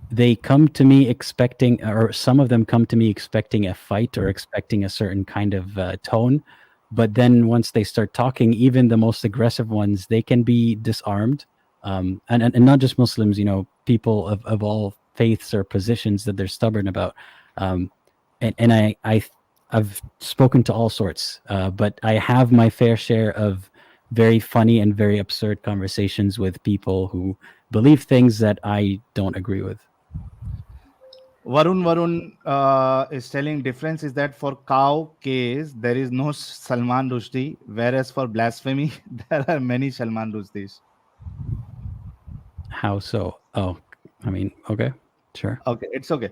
they come to me expecting, or some of them come to me expecting a fight or expecting a certain kind of tone. But then once they start talking, even the most aggressive ones, they can be disarmed. And not just Muslims, people of all faiths or positions that they're stubborn about. And I've spoken to all sorts, but I have my fair share of very funny and very absurd conversations with people who believe things that I don't agree with. Varun is telling difference is that for cow case there is no Salman Rushdie, whereas for blasphemy there are many Salman Rushdis. How so? Oh, I mean, okay, sure. Okay, it's okay.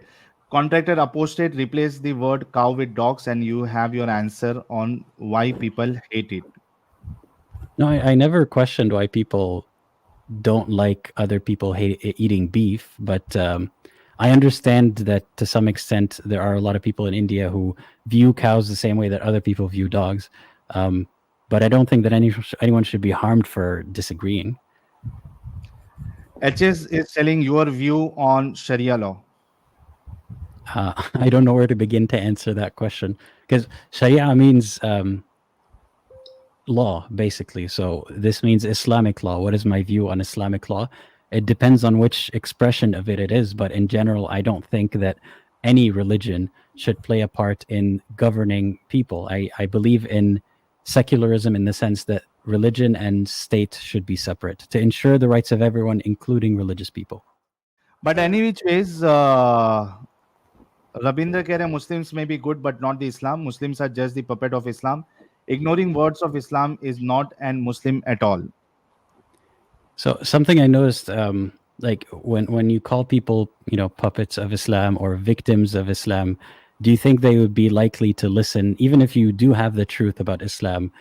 Contractor Apostate replace the word cow with dogs, and you have your answer on why people hate it. No, I never questioned why people don't like other people eating beef, but I understand that to some extent there are a lot of people in India who view cows the same way that other people view dogs. But I don't think that anyone should be harmed for disagreeing. HS is telling your view on Sharia law. I don't know where to begin to answer that question, because Sharia means law, basically. So this means Islamic law. What is my view on Islamic law? It depends on which expression of it is, but in general, I don't think that any religion should play a part in governing people. I believe in secularism in the sense that religion and state should be separate to ensure the rights of everyone, including religious people. But any which ways, Rabindra keh rahe Muslims may be good, but not the Islam. Muslims are just the puppet of Islam. Ignoring words of Islam is not an Muslim at all. So something I noticed, like when you call people, puppets of Islam or victims of Islam, do you think they would be likely to listen, even if you do have the truth about Islam?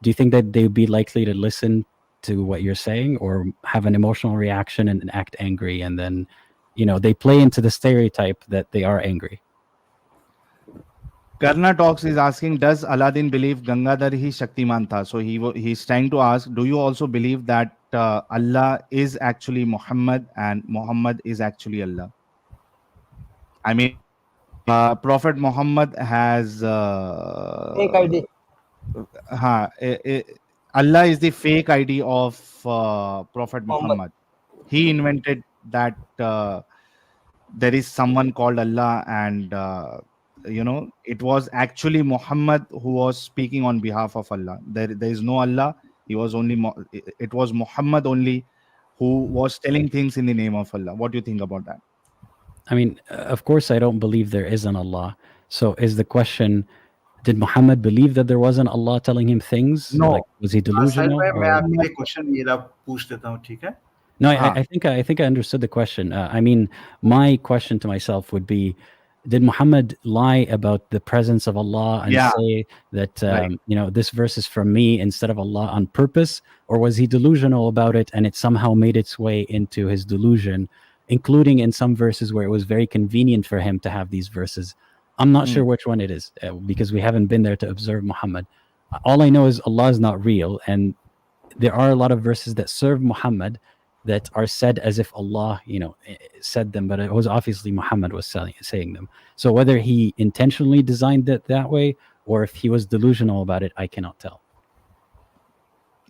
Do you think that they would be likely to listen to what you're saying, or have an emotional reaction and act angry, and then, they play into the stereotype that they are angry? Karna Talks is asking, does Aladdin believe Gangadhar hi Shaktiman tha? So he's trying to ask, do you also believe that Allah is actually Muhammad and Muhammad is actually Allah? I mean, Prophet Muhammad has fake ID. Allah is the fake ID of Prophet Muhammad. He invented that there is someone called Allah, and it was actually Muhammad who was speaking on behalf of Allah. There is no Allah. It was Muhammad only who was telling things in the name of Allah. What do you think about that? I mean, of course, I don't believe there is an Allah. So is the question, did Muhammad believe that there was an Allah telling him things? No. Like, was he delusional? No, I think I understood the question. I mean, my question to myself would be, did Muhammad lie about the presence of Allah and say that, right, this verse is from me instead of Allah on purpose? Or was he delusional about it and it somehow made its way into his delusion, including in some verses where it was very convenient for him to have these verses? I'm not sure which one it is, because we haven't been there to observe Muhammad. All I know is Allah is not real, and there are a lot of verses that serve Muhammad that are said as if Allah, said them, but it was obviously Muhammad was saying them. So whether he intentionally designed it that way or if he was delusional about it, I cannot tell.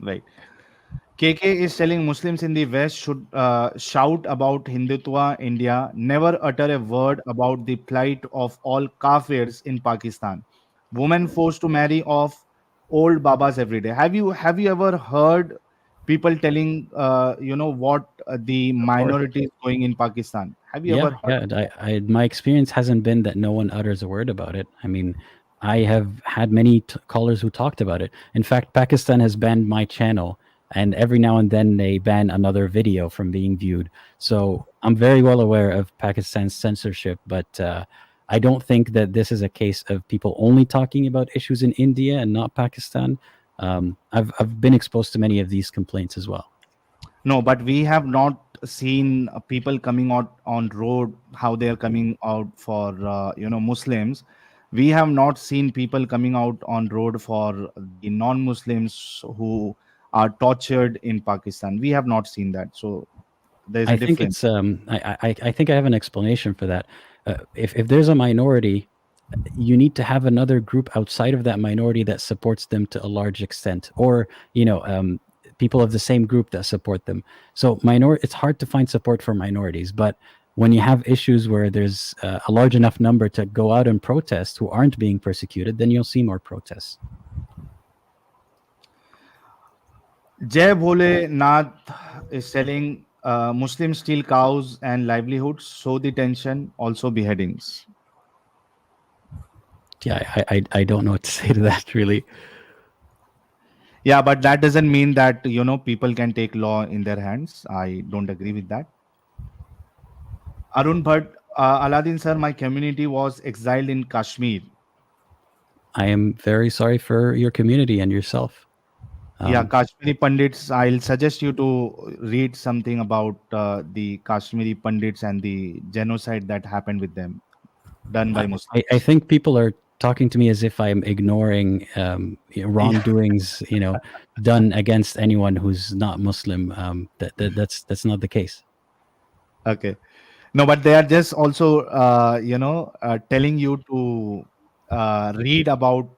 Right. KK is telling Muslims in the West should shout about Hindutva India, never utter a word about the plight of all kafirs in Pakistan. Women forced to marry off old babas every day. Have you ever heard people telling what the minority is going in Pakistan? Have you ever heard? Yeah, my experience hasn't been that no one utters a word about it. I mean, I have had many callers who talked about it. In fact, Pakistan has banned my channel, and every now and then they ban another video from being viewed. So I'm very well aware of Pakistan's censorship, but I don't think that this is a case of people only talking about issues in India and not Pakistan. I've been exposed to many of these complaints as well. No, but we have not seen people coming out on road, how they are coming out for Muslims. We have not seen people coming out on road for the non-Muslims who are tortured in Pakistan. We have not seen that. So there's a I think difference. it's I think I have an explanation for that. If there's a minority, you need to have another group outside of that minority that supports them to a large extent, or people of the same group that support them. So it's hard to find support for minorities, but when you have issues where there's a large enough number to go out and protest who aren't being persecuted, then you'll see more protests. Jai Bholenath is telling Muslims steal cows and livelihoods, sow the tension, also beheadings. Yeah, I don't know what to say to that, really. Yeah, but that doesn't mean that people can take law in their hands. I don't agree with that. Arun Bhatt, Aladdin sir, my community was exiled in Kashmir. I am very sorry for your community and yourself. Yeah, Kashmiri Pandits. I'll suggest you to read something about the Kashmiri Pandits and the genocide that happened with them, done by Muslims. I think people are talking to me as if I'm ignoring wrongdoings, done against anyone who's not Muslim. That's not the case. Okay. No, but they are just also, telling you to read about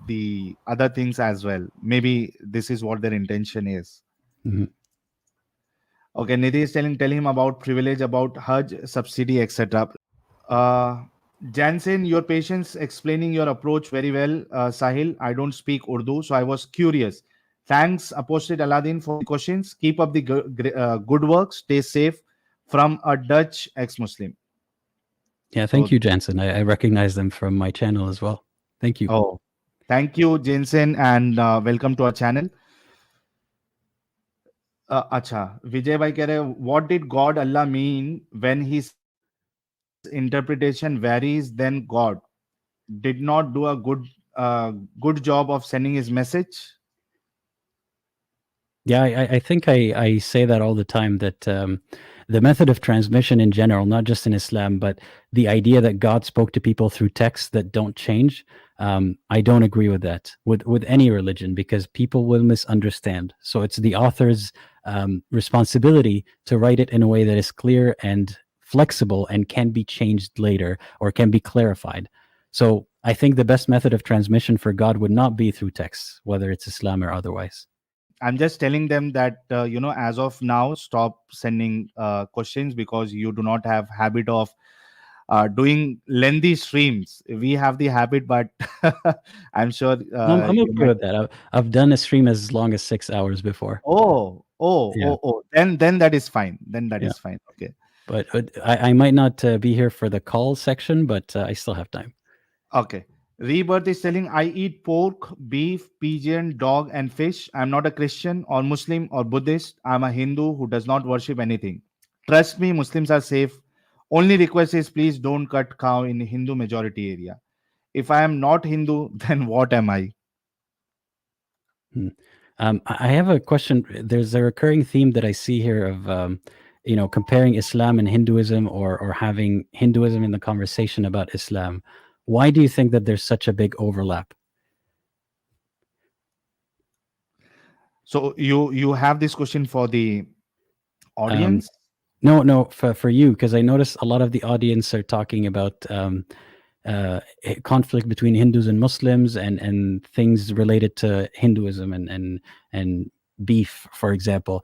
the other things as well. Maybe this is what their intention is. Mhm. Okay, Nidhi is telling him about privilege, about Hajj, subsidy, etc. Jansen, your patience explaining your approach very well. Sahil, I don't speak Urdu, so I was curious. Thanks, Apostate Aladdin, for the questions. Keep up the good work. Stay safe. From a Dutch ex-Muslim. Yeah, thank you, Jansen. I recognize them from my channel as well. Thank you. Oh, thank you, Jansen, and welcome to our channel. Acha, Vijay bhai keh rahe, what did God Allah mean when his interpretation varies? Then God did not do a good job of sending his message. Yeah, I think I say that all the time, that the method of transmission in general, not just in Islam, but the idea that God spoke to people through texts that don't change, I don't agree with that, with any religion, because people will misunderstand. So it's the author's responsibility to write it in a way that is clear and flexible and can be changed later or can be clarified. So I think the best method of transmission for God would not be through texts, whether it's Islam or otherwise. I'm just telling them that, as of now, stop sending questions, because you do not have habit of doing lengthy streams. We have the habit, but I'm sure I'm okay with that. I've done a stream as long as 6 hours before. Oh. Then that is fine. Then that is fine. Okay. But I might not be here for the call section, but I still have time. Okay. Rebirth is telling, I eat pork, beef, pigeon, dog, and fish. I'm not a Christian or Muslim or Buddhist. I'm a Hindu who does not worship anything. Trust me, Muslims are safe. Only request is, please don't cut cow in Hindu majority area. If I am not Hindu, then what am I? I have a question. There's a recurring theme that I see here of, comparing Islam and Hinduism, or having Hinduism in the conversation about Islam. Why do you think that there's such a big overlap? So you have this question for the audience? No, for you, because I notice a lot of the audience are talking about conflict between Hindus and Muslims, and things related to Hinduism and beef, for example.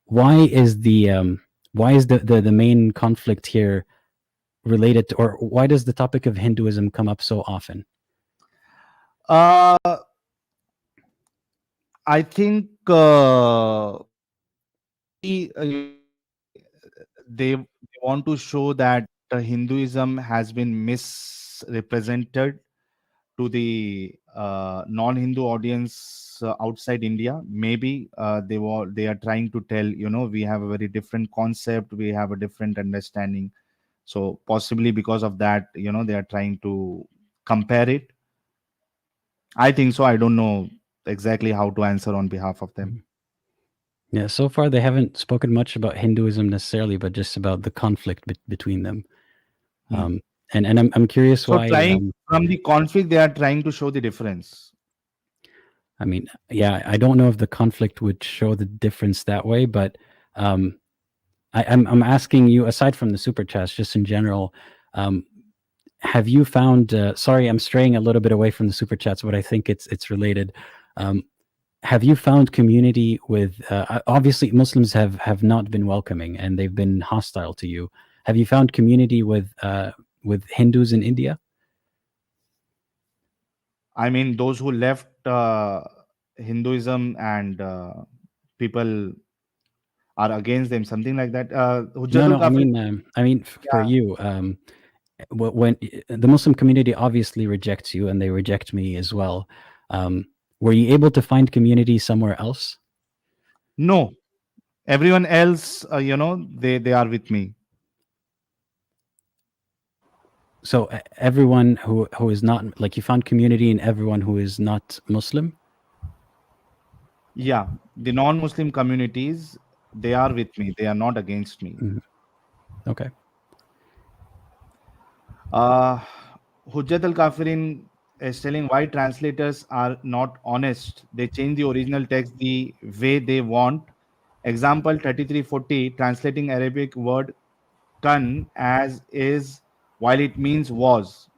Why is the main conflict here related to, or why does the topic of Hinduism come up so often? I think they want to show that Hinduism has been misrepresented to the non-Hindu audience outside India. Maybe they are trying to tell, we have a very different concept, we have a different understanding. So possibly because of that, they are trying to compare it. I think so. I don't know exactly how to answer on behalf of them. Yeah, so far they haven't spoken much about Hinduism necessarily, but just about the conflict between them. And I'm curious So why. trying from the conflict, they are trying to show the difference. I mean, yeah, I don't know if the conflict would show the difference that way, but I'm asking you, aside from the super chats, just in general, have you found? Sorry, I'm straying a little bit away from the super chats, but I think it's related. Have you found community with? Obviously, Muslims have not been welcoming and they've been hostile to you. Have you found community with Hindus in India? I mean, those who left Hinduism and people are against them, something like that. Hujjatul No. Kafir, I mean, for yeah. you, when the Muslim community obviously rejects you and they reject me as well, were you able to find community somewhere else? No, everyone else, they are with me. So everyone who is not, like, you found community in everyone who is not Muslim? Yeah, the non-Muslim communities, they are with me. They are not against me. Okay. Hujjat al-Kafirin is telling why translators are not honest. They change the original text the way they want. Example 3340, translating Arabic word kan as is while it means was.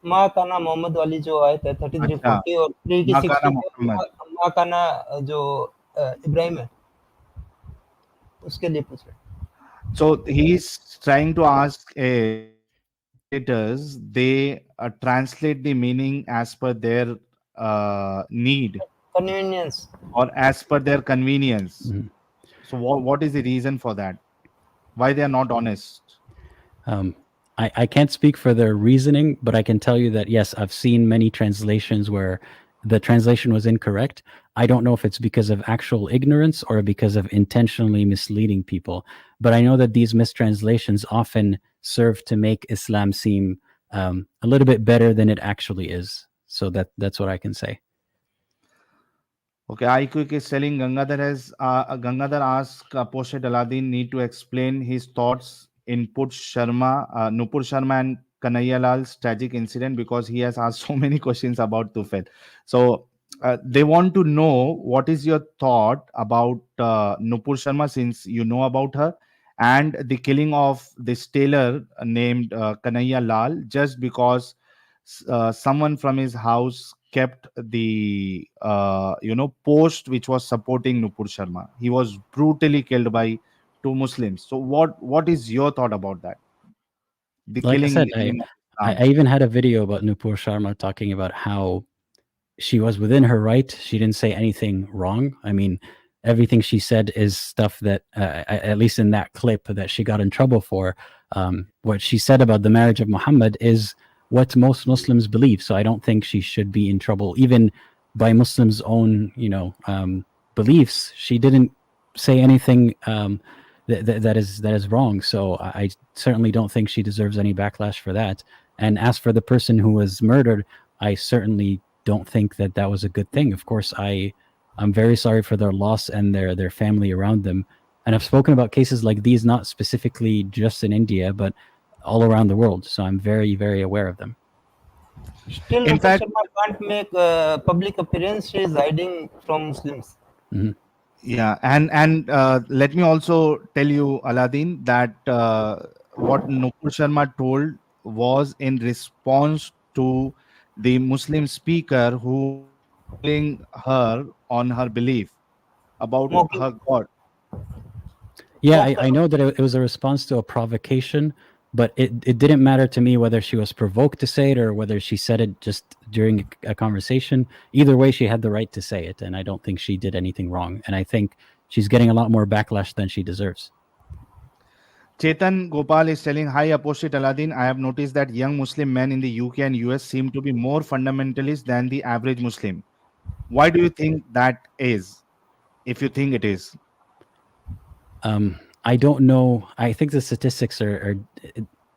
माँ का नाम मोहम्मद वाली जो आयत है 3340 और 3 की Makana 62 Muhammad. माँ का नाम जो इब्राहिम है उसके लिए पूछ रहे हैं। So he's trying to ask translators, they translate the meaning as per their need Convenience. or as per their convenience. So what is the reason for that? Why they are not honest? I can't speak for their reasoning, but I can tell you that, yes, I've seen many translations where the translation was incorrect. I don't know if it's because of actual ignorance or because of intentionally misleading people. But I know that these mistranslations often serve to make Islam seem a little bit better than it actually is. So that's what I can say. Okay, iQuick is telling Gangadhar asked Apostate Aladdin need to explain his thoughts in Nupur Sharma and Kanhaiya Lal's tragic incident because he has asked so many questions about Tufail. So they want to know what is your thought about Nupur Sharma, since you know about her, and the killing of this tailor named Kanhaiya Lal just because someone from his house kept the post which was supporting Nupur Sharma. He was brutally killed by two Muslims. So what is your thought about that? The Like I killing said, in the name of Islam. I even had a video about Nupur Sharma talking about how she was within her right. She didn't say anything wrong. I mean, everything she said is stuff that, at least in that clip, that she got in trouble for. What she said about the marriage of Muhammad is what most Muslims believe. So I don't think she should be in trouble, even by Muslims' own, beliefs. She didn't say anything that is wrong. So I certainly don't think she deserves any backlash for that. And as for the person who was murdered, I certainly don't think that was a good thing. Of course, I'm very sorry for their loss and their family around them. And I've spoken about cases like these, not specifically just in India, but all around the world. So I'm very, very aware of them. Still, In Nupur fact, Sharma can't make public appearance. She is hiding from Muslims. yeah, and let me also tell you, Aladdin, that what Nupur Sharma told was in response to the Muslim speaker who was trolling her on her belief about Mocking. her God. Yeah, I know that it was a response to a provocation, but it didn't matter to me whether she was provoked to say it or whether she said it just during a conversation. Either way, she had the right to say it, and I don't think she did anything wrong. And I think she's getting a lot more backlash than she deserves. Chetan Gopal is telling, hi, Apostate Aladdin. I have noticed that young Muslim men in the UK and US seem to be more fundamentalist than the average Muslim. Why do you think that is, if you think it is? I don't know. I think the statistics are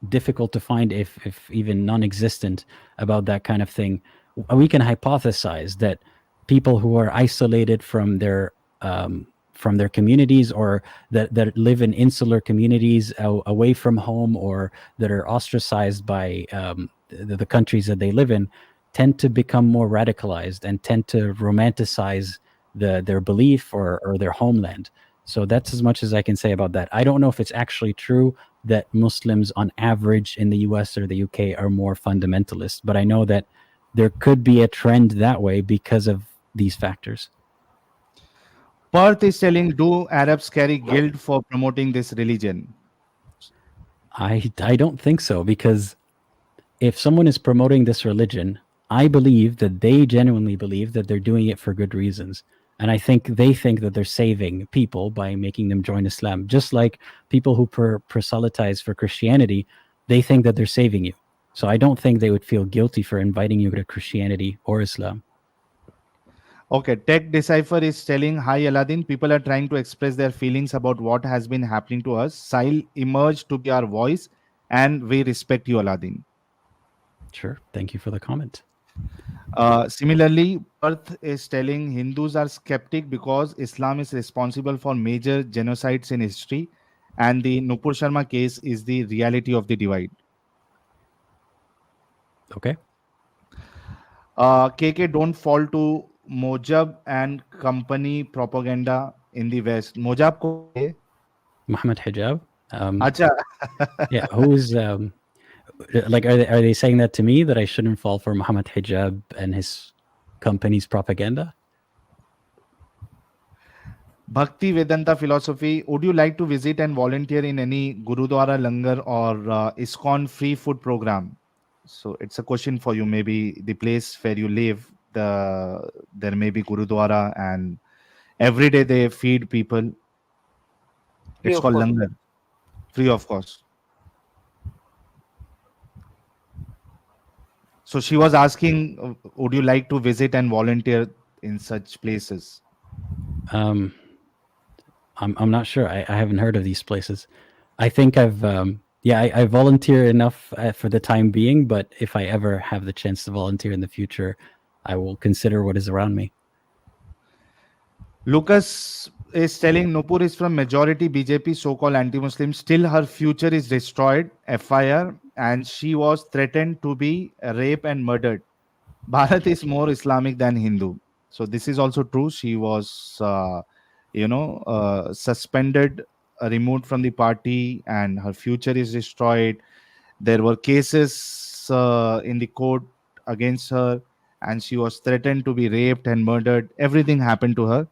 difficult to find, if even non-existent, about that kind of thing, we can hypothesize that people who are isolated from their communities, or that live in insular communities away from home, or that are ostracized by the countries that they live in, tend to become more radicalized and tend to romanticize their belief or their homeland. So that's as much as I can say about that. I don't know if it's actually true that Muslims on average in the US or the UK are more fundamentalist, but I know that there could be a trend that way because of these factors. Perth is telling, do Arabs carry guilt for promoting this religion? I don't think so, because if someone is promoting this religion, I believe that they genuinely believe that they're doing it for good reasons. And I think they think that they're saving people by making them join Islam. Just like people who proselytize for Christianity, they think that they're saving you. So I don't think they would feel guilty for inviting you to Christianity or Islam. Okay, Tech Decipher is telling, hi Aladdin, people are trying to express their feelings about what has been happening to us. Sahil emerged to be our voice, and we respect you, Aladdin. Sure. Thank you for the comment. Similarly, Perth is telling, Hindus are skeptic because Islam is responsible for major genocides in history, and the Nupur Sharma case is the reality of the divide. Okay. KK, don't fall to Mojab and company propaganda in the West. Mojab ko hai? Muhammad Hijab. Acha. Yeah. Who's like, are they saying that to me, that I shouldn't fall for Muhammad Hijab and his company's propaganda? Bhakti Vedanta Philosophy, would you like to visit and volunteer in any Gurudwara Langar or ISKCON free food program? So it's a question for you. Maybe the place where you live, there may be Gurudwara, and every day they feed people. It's called Langar. Free of cost. So she was asking, would you like to visit and volunteer in such places? I'm not sure. I haven't heard of these places. I think I volunteer enough for the time being, but if I ever have the chance to volunteer in the future, I will consider what is around me. Lucas is telling, Nupur is from majority BJP, so-called anti-Muslim. Still, her future is destroyed, FIR, and she was threatened to be raped and murdered. Bharat is more Islamic than Hindu. So this is also true. She was, suspended, removed from the party, and her future is destroyed. There were cases in the court against her, and she was threatened to be raped and murdered. Everything happened to her.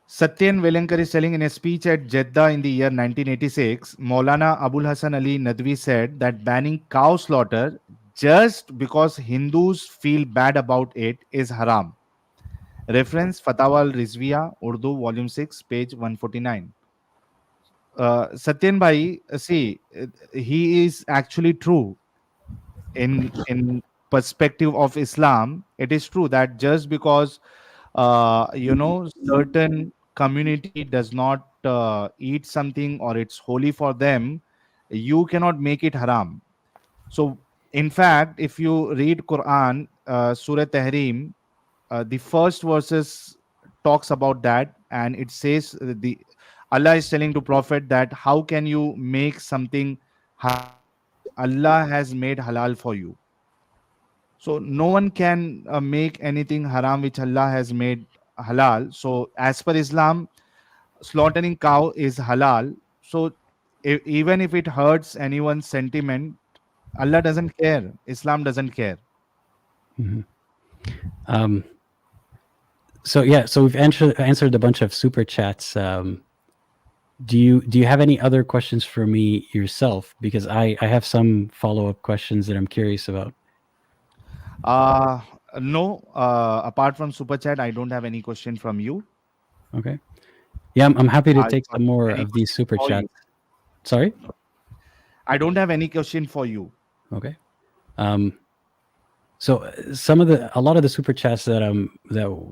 Satyen Velankar is telling, in a speech at Jeddah in the year 1986, Maulana Abul Hasan Ali Nadwi said that banning cow slaughter just because Hindus feel bad about it is haram. Reference Fatawa al-Rizviya, Urdu, Volume 6, page 149. Satyen Bhai, see, he is actually true. In perspective of Islam, it is true that just because certain community does not eat something or it's holy for them, you cannot make it haram. So in fact, if you read Quran, Surah Tahrim, the first verses talks about that, and it says the Allah is telling to Prophet that how can you make something haram which Allah has made halal for you. So no one can make anything haram which Allah has made halal. So as per Islam, slaughtering cow is halal. So even if it hurts anyone's sentiment, Allah doesn't care. Islam doesn't care. Mm-hmm. So we've answered a bunch of super chats. Do you have any other questions for me yourself? Because I have some follow-up questions that I'm curious about. No, apart from super chat, I don't have any question from you. Okay. Yeah, I'm happy to take some more of these super chats. Sorry? I don't have any question for you. Okay. So a lot of the super chats that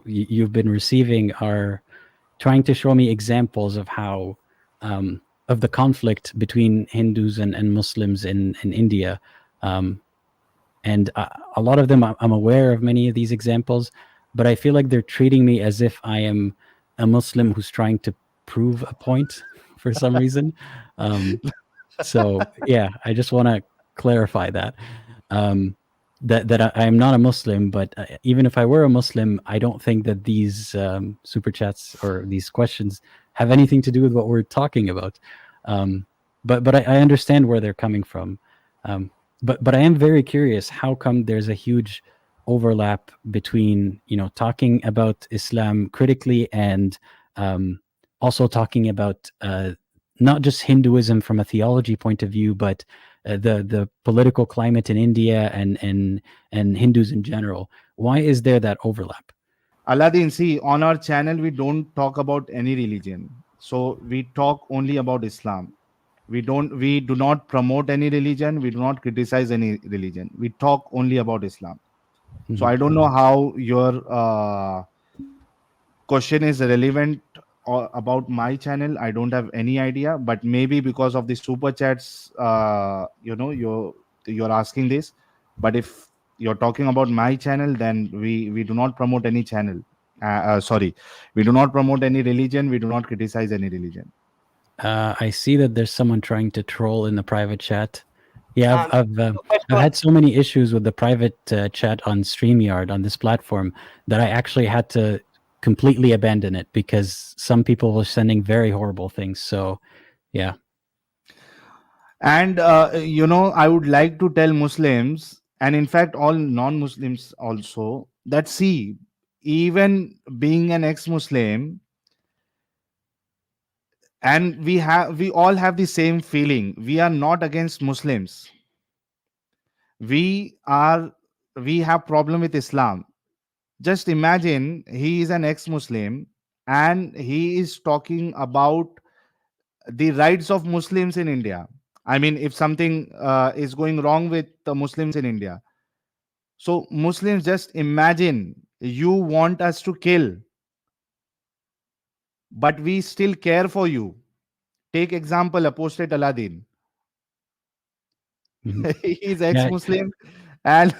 you've been receiving are trying to show me examples of how of the conflict between Hindus and Muslims in India. And a lot of them, I'm aware of many of these examples, but I feel like they're treating me as if I am a Muslim who's trying to prove a point for some reason. So yeah, I just want to clarify that. That I am not a Muslim, but even if I were a Muslim, I don't think that these super chats or these questions have anything to do with what we're talking about. But I understand where they're coming from. But I am very curious. How come there's a huge overlap between talking about Islam critically and also talking about not just Hinduism from a theology point of view, but the political climate in India and Hindus in general? Why is there that overlap? Aladdin, see, on our channel, we don't talk about any religion. So we talk only about Islam. We do not promote any religion. We do not criticize any religion. We talk only about Islam. So I don't know how your question is relevant about my channel. I don't have any idea, but maybe because of the super chats, you're asking this. But if you're talking about my channel, then we do not promote any channel. Sorry, we do not promote any religion. We do not criticize any religion. I see that there's someone trying to troll in the private chat. Yeah, I've had so many issues with the private chat on StreamYard on this platform that I actually had to completely abandon it because some people were sending very horrible things. So, yeah. And I would like to tell Muslims, and in fact all non-Muslims also, that see, even being an ex-Muslim, and we all have the same feeling. We are not against Muslims. We have problem with Islam. Just imagine he is an ex-Muslim and he is talking about the rights of Muslims in India. I mean, if something is going wrong with the Muslims in India. So Muslims, just imagine, you want us to kill, but we still care for you. Take example, Apostate Aladdin. He's ex-Muslim, and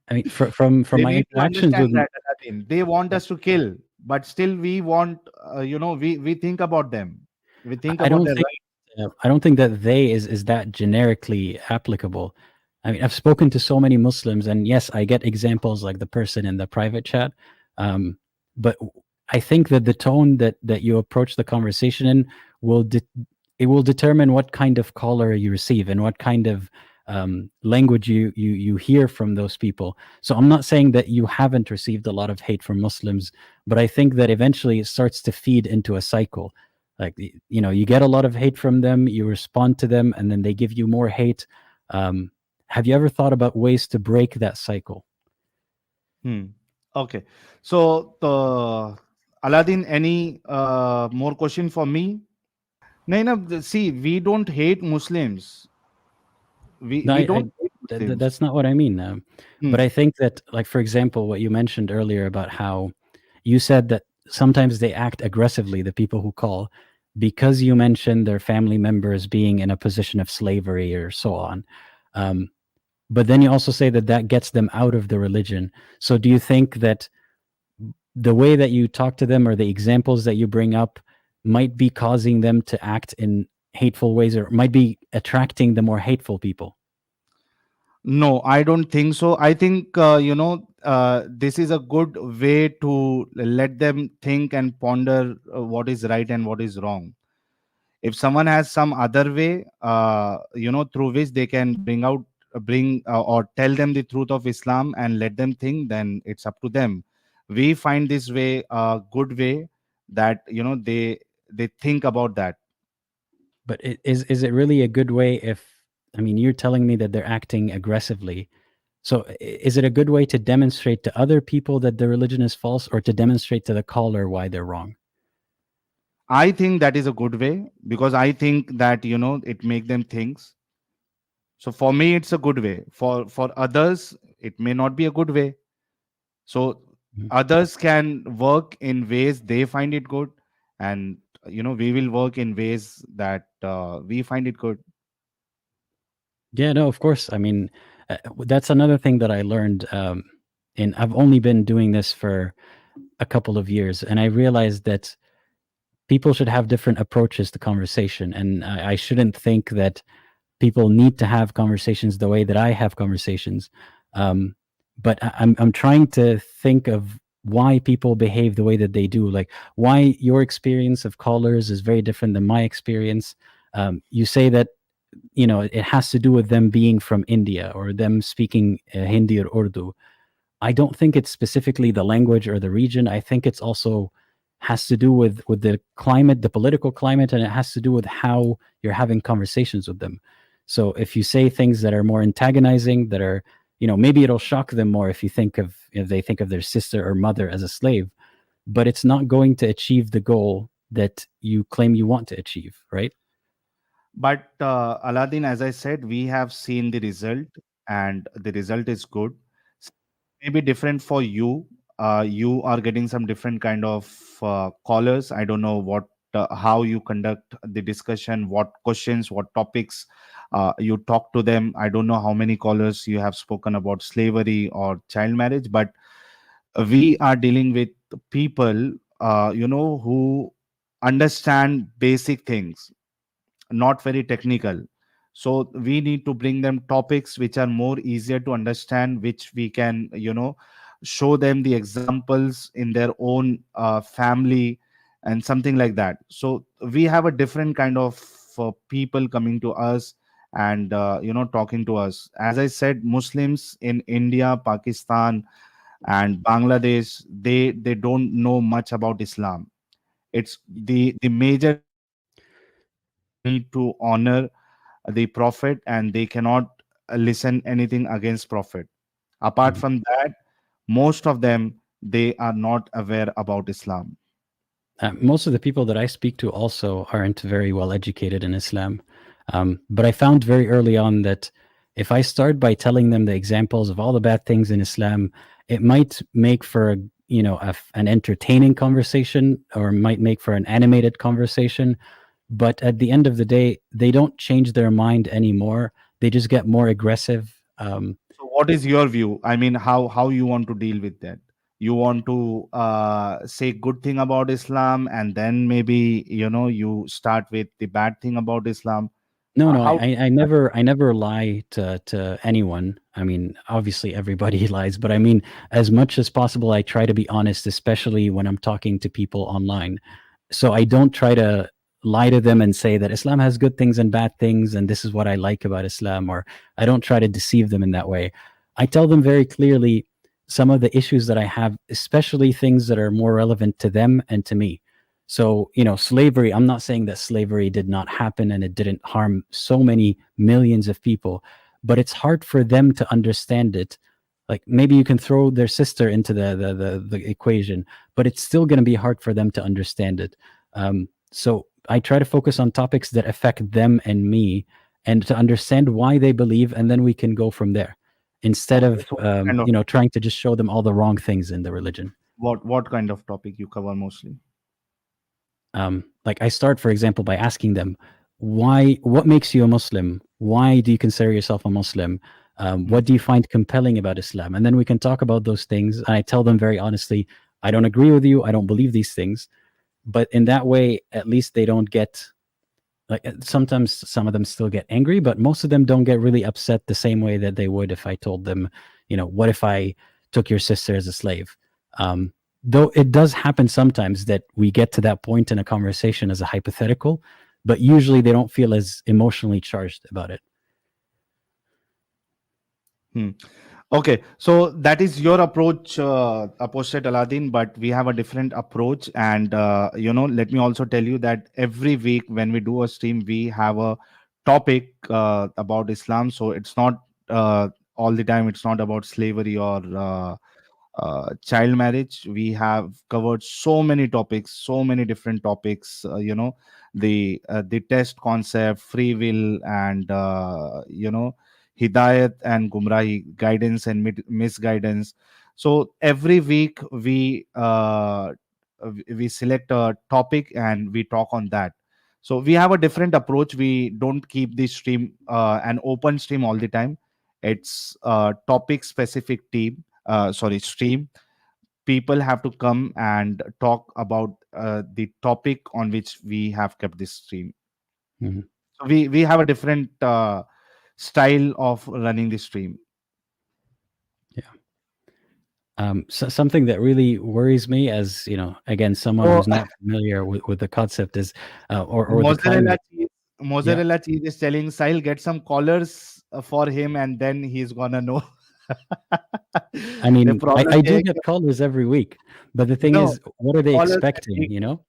I mean, from they my need to interactions understand with that, Aladdin. They want us to kill, but still we want, we think about them. We think I about don't their think rights. I don't think that they is that generically applicable. I mean, I've spoken to so many Muslims, and yes, I get examples like the person in the private chat. But I think that the tone that you approach the conversation in will it will determine what kind of caller you receive and what kind of language you hear from those people. So I'm not saying that you haven't received a lot of hate from Muslims, but I think that eventually it starts to feed into a cycle. Like, you get a lot of hate from them, you respond to them, and then they give you more hate. Have you ever thought about ways to break that cycle? Okay. So, Aladdin, any more question for me? No, see, we don't hate Muslims. No, We don't hate Muslims. that's not what I mean. But I think that, like, for example, what you mentioned earlier about how you said that sometimes they act aggressively, the people who call, because you mentioned their family members being in a position of slavery or so on. But then you also say that that gets them out of the religion. So do you think that the way that you talk to them or the examples that you bring up might be causing them to act in hateful ways, or might be attracting the more hateful people? No, I don't think so. I think, this is a good way to let them think and ponder what is right and what is wrong. If someone has some other way, through which they can bring or tell them the truth of Islam and let them think, then it's up to them. We find this way a good way, that they think about that. But is it really a good way if, I mean, you're telling me that they're acting aggressively. So is it a good way to demonstrate to other people that the religion is false, or to demonstrate to the caller why they're wrong? I think that is a good way, because I think that it make them think. So for me, it's a good way. For others, it may not be a good way. So others can work in ways they find it good, and we will work in ways that we find it good. Yeah, no, of course. I mean, that's another thing that I learned. And I've only been doing this for a couple of years, and I realized that people should have different approaches to conversation, and I shouldn't think that people need to have conversations the way that I have conversations. But I'm trying to think of why people behave the way that they do, like why your experience of callers is very different than my experience. You say that it has to do with them being from India or them speaking Hindi or Urdu. I don't think it's specifically the language or the region. I think it's also has to do with the climate, the political climate, and it has to do with how you're having conversations with them. So if you say things that are more antagonizing, that are, maybe it'll shock them more if they think of their sister or mother as a slave, but it's not going to achieve the goal that you claim you want to achieve, right? But Aladdin, as I said, we have seen the result, and the result is good. Maybe different for you. You are getting some different kind of callers. I don't know how you conduct the discussion, what questions, what topics you talk to them. I don't know how many callers you have spoken about slavery or child marriage, but we are dealing with people, who understand basic things, not very technical. So we need to bring them topics which are more easier to understand, which we can show them the examples in their own family and something like that. So we have a different kind of people coming to us and talking to us. As I said, Muslims in India, Pakistan and Bangladesh, they don't know much about Islam. It's the major need to honor the prophet, and they cannot listen anything against prophet. Apart Mhm. from that, most of them, they are not aware about Islam. Most of the people that I speak to also aren't very well educated in Islam. But I found very early on that if I start by telling them the examples of all the bad things in Islam, it might make for an entertaining conversation, or might make for an animated conversation. But at the end of the day, they don't change their mind anymore. They just get more aggressive. So what is your view? I mean, how you want to deal with that? You want to say good thing about Islam, and then maybe you start with the bad thing about Islam. No, no, How I never lie to anyone. I mean, obviously everybody lies, but I mean, as much as possible, I try to be honest, especially when I'm talking to people online. So I don't try to lie to them and say that Islam has good things and bad things, and this is what I like about Islam, or I don't try to deceive them in that way. I tell them very clearly some of the issues that I have, especially things that are more relevant to them and to me. So, slavery, I'm not saying that slavery did not happen and it didn't harm so many millions of people, but it's hard for them to understand it. Like maybe you can throw their sister into the equation, but it's still going to be hard for them to understand it. So I try to focus on topics that affect them and me, and to understand why they believe, and then we can go from there, instead okay, of so kind of trying to just show them all the wrong things in the religion. what kind of topic you cover mostly? Like I start, for example, by asking them, what makes you a Muslim? Why do you consider yourself a Muslim? What do you find compelling about Islam? And then we can talk about those things. And I tell them very honestly, I don't agree with you. I don't believe these things. But in that way, at least they don't get, like, sometimes some of them still get angry, but most of them don't get really upset the same way that they would if I told them, what if I took your sister as a slave? Though it does happen sometimes that we get to that point in a conversation as a hypothetical, but usually they don't feel as emotionally charged about it. Hmm. Okay, so that is your approach, Apostate Aladdin, but we have a different approach. And, let me also tell you that every week when we do a stream, we have a topic about Islam. So it's not all the time, it's not about slavery or child marriage. We have covered so many topics, so many different topics, the test concept, free will, and, hidayat and gumrahi, guidance and misguidance. So every week we we select a topic and we talk on that. So we have a different approach. We don't keep the stream an open stream all the time. It's a topic specific stream. People have to come and talk about the topic on which we have kept this stream. Mhm. So we have a different style of running the stream. So something that really worries me, as you know, again, someone Oh, who's not familiar with the concept, is or the mozzarella climate. cheese. Yeah, Mozzarella cheese is telling Sahil get some collars for him, and then he's gonna know. I The mean, problem I do is get callers every week, but the thing no is, what are they collars that expecting? take You know,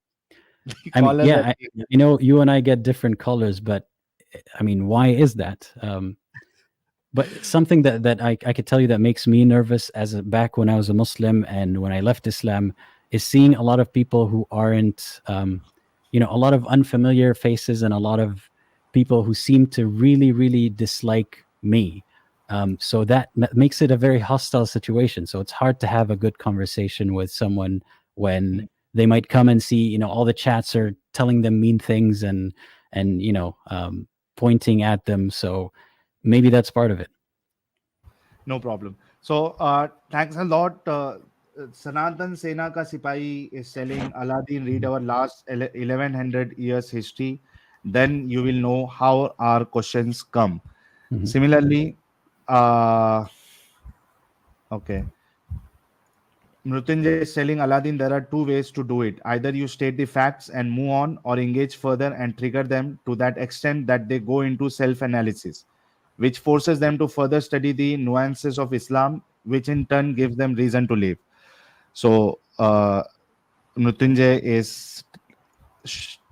the I mean, collars yeah, that take. you know, you and I get different callers, but I mean, why is that? But something that I could tell you that makes me nervous back when I was a Muslim and when I left Islam is seeing a lot of people who aren't, you know, a lot of unfamiliar faces and a lot of people who seem to really, really dislike me. So that makes it a very hostile situation. So it's hard to have a good conversation with someone when they might come and see, you know, all the chats are telling them mean things and you know, pointing at them. So maybe that's part of it. No problem. So thanks a lot. Sanatan Sena ka Sipahi is telling Aladdin, read our last 1100 years history. Then you will know how our questions come. Mhm. Similarly, okay. Mrutyunjay is telling Aladdin there are two ways to do it. Either you state the facts and move on, or engage further and trigger them to that extent that they go into self analysis, which forces them to further study the nuances of Islam, which in turn gives them reason to live. So, Mrutyunjay is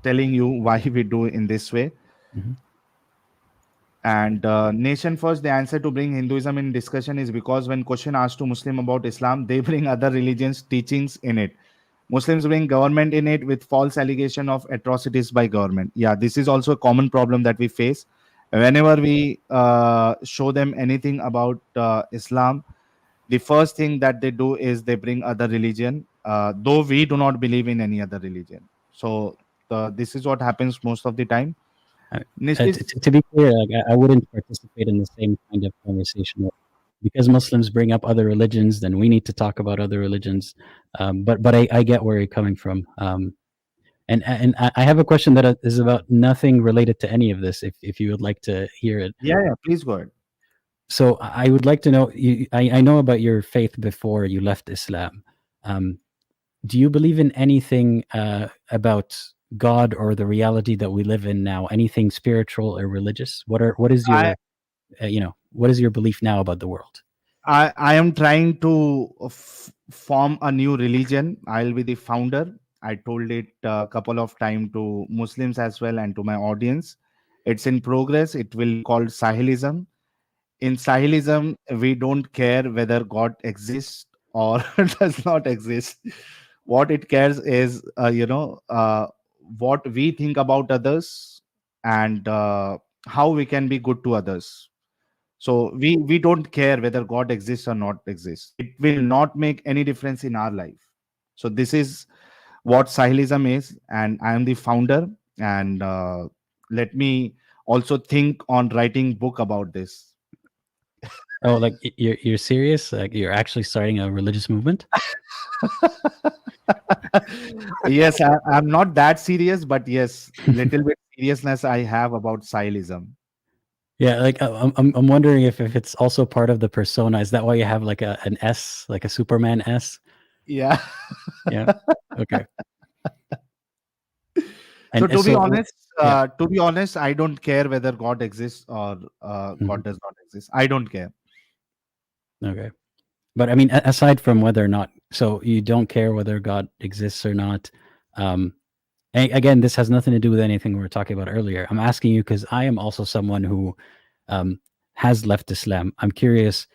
telling you why we do in this way. Mhm. And nation first, the answer to bring Hinduism in discussion is because when question asked to Muslim about Islam, they bring other religions teachings in it. Muslims bring government in it with false allegation of atrocities by government. Yeah, this is also a common problem that we face. Whenever we show them anything about Islam, the first thing that they do is they bring other religion, though we do not believe in any other religion. So this is what happens most of the time. Nishish, To be clear, like, I wouldn't participate in the same kind of conversation. Because Muslims bring up other religions, then we need to talk about other religions. But I get where you're coming from. And I have a question that is about nothing related to any of this. If you would like to hear it. yeah, please go ahead. So I would like to know. I know about your faith before you left Islam. Do you believe in anything about God or the reality that we live in now? Anything spiritual or religious? What is I, your you know, what is your belief now about the world? I am trying to form a new religion. I'll be the founder. I told it a couple of times to Muslims as well and to my audience. It's in progress. It will be called Sahilism. In Sahilism, we don't care whether God exists or does not exist. What it cares is, what we think about others and how we can be good to others. So we don't care whether God exists or not exists. It will not make any difference in our life. So this is what Sahilism is, and I am the founder. And let me also think on writing book about this. Oh, like you're serious? Like you're actually starting a religious movement? Yes, I'm not that serious, but yes, little bit seriousness I have about Sahilism. Yeah, like I'm wondering if it's also part of the persona. Is that why you have like an S, like a Superman S? Yeah. Yeah. Okay. So And to be so honest, yeah. I don't care whether God exists or Mhm. God does not exist. I don't care. Okay. But I mean, aside from whether or not, so you don't care whether God exists or not. Again, this has nothing to do with anything we were talking about earlier. I'm asking you because I am also someone who has left Islam. I'm curious,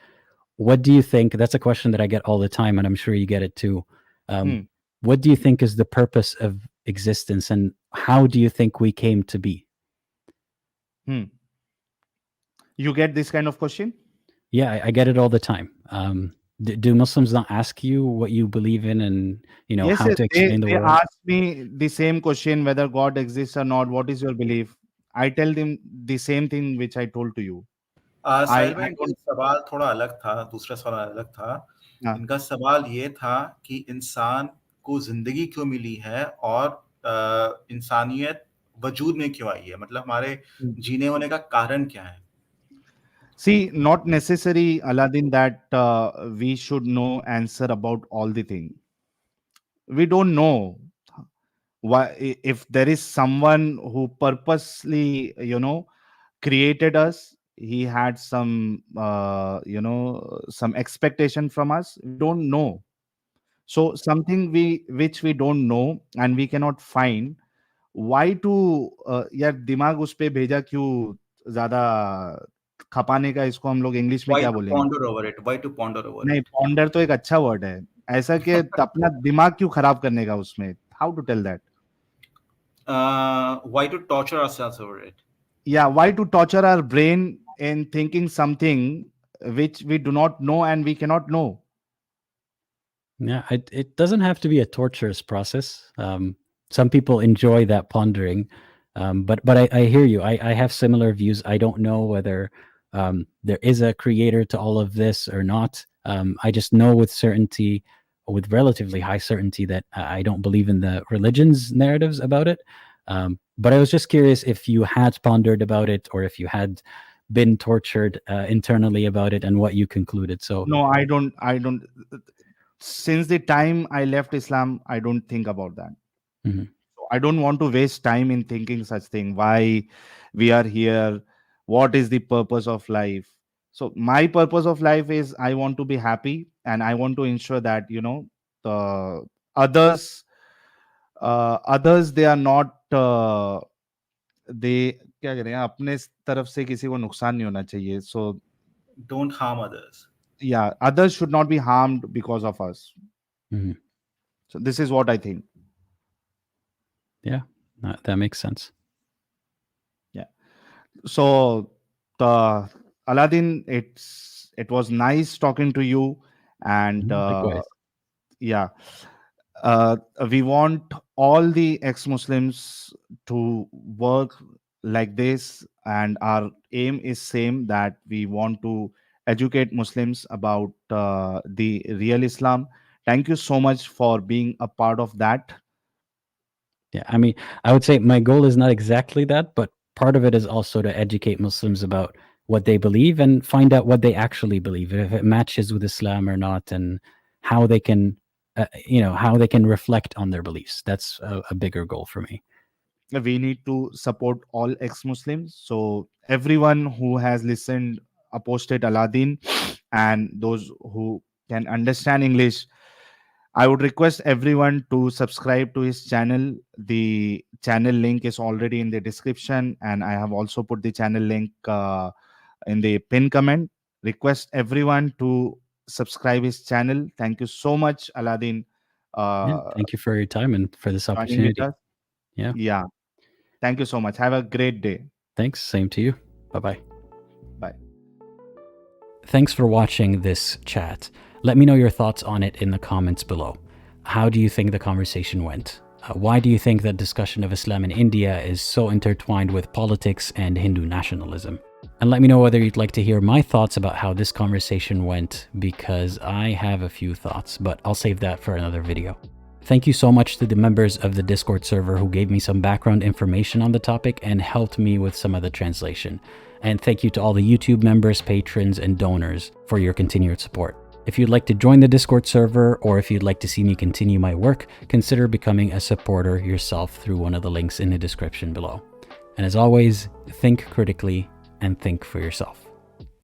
what do you think? That's a question that I get all the time, and I'm sure you get it too. Hmm. What do you think is the purpose of existence, and how do you think we came to be? You get this kind of question? Yeah, I get it all the time. Do Muslims not ask you what you believe in and, Yes, how to explain the they world? ask me the same question, whether God exists or not. What is your belief? I tell them the same thing which I told to you. Sahil I भाई, इनका don't. सवाल थोड़ा अलग था, दूसरा सवाल अलग था। हाँ, इनका सवाल ये था कि इंसान को जिंदगी क्यों मिली है और इंसानियत वजूद में क्यों आई है, मतलब हमारे जीने होने का कारण क्या है? See, not necessary, Aladdin, that we should know answer about all the thing. We don't know why. If there is someone who purposely, created us, he had some, some expectation from us. We don't know. So something which we don't know and we cannot find. Why to यार दिमाग उस पे भेजा क्यों ज्यादा खपाने का, इसको हम लोग इंग्लिश में Why क्या to बोलेंगे? ponder over it? Why to ponder over नहीं, it? पॉन्डर तो एक अच्छा वर्ड है, ऐसा कि अपना दिमाग क्यों खराब करने का उसमें, how to tell that? Why to torture ourselves over it? Yeah, why to torture our brain in thinking something which we do not know and we cannot know? Yeah, it doesn't have to be a torturous process. Some people enjoy that pondering, but I hear you. I have similar views. I don't know whether there is a creator to all of this or not. I just know with certainty, with relatively high certainty, that I don't believe in the religion's narratives about it. But I was just curious if you had pondered about it, or if you had been tortured internally about it, and what you concluded. So No, I don't. Since the time I left Islam, I don't think about that. Mhm. I don't want to waste time in thinking such thing. Why we are here? What is the purpose of life? So my purpose of life is I want to be happy, and I want to ensure that the others, others they are not they क्या करें, अपने तरफ से किसी को नुकसान नहीं होना चाहिए. So Don't harm others. yeah, others should not be harmed because of us. Mhm. So this is what I think. Yeah, that makes sense. So the Aladdin, it was nice talking to you, and Likewise. yeah, we want all the ex-Muslims to work like this, and our aim is same, that we want to educate Muslims about the real Islam. Thank you so much for being a part of that. Yeah, I mean, I would say my goal is not exactly that, but part of it is also to educate Muslims about what they believe and find out what they actually believe, if it matches with Islam or not, and how they can, how they can reflect on their beliefs. That's a bigger goal for me. We need to support all ex-Muslims. So everyone who has listened Apostate Aladdin, and those who can understand English, I would request everyone to subscribe to his channel. The channel link is already in the description, and I have also put the channel link in the pin comment. Request everyone to subscribe his channel. Thank you so much, Aladdin, Yeah, thank you for your time and for this joining with opportunity. us. Yeah. Yeah. Thank you so much. Have a great day. Thanks. Same to you. Bye-bye. Bye. Thanks for watching this chat. Let me know your thoughts on it in the comments below. How do you think the conversation went? Why do you think that discussion of Islam in India is so intertwined with politics and Hindu nationalism? And let me know whether you'd like to hear my thoughts about how this conversation went, because I have a few thoughts, but I'll save that for another video. Thank you so much to the members of the Discord server who gave me some background information on the topic and helped me with some of the translation. And thank you to all the YouTube members, patrons, and donors for your continued support. If you'd like to join the Discord server, or if you'd like to see me continue my work, consider becoming a supporter yourself through one of the links in the description below. And as always, think critically and think for yourself.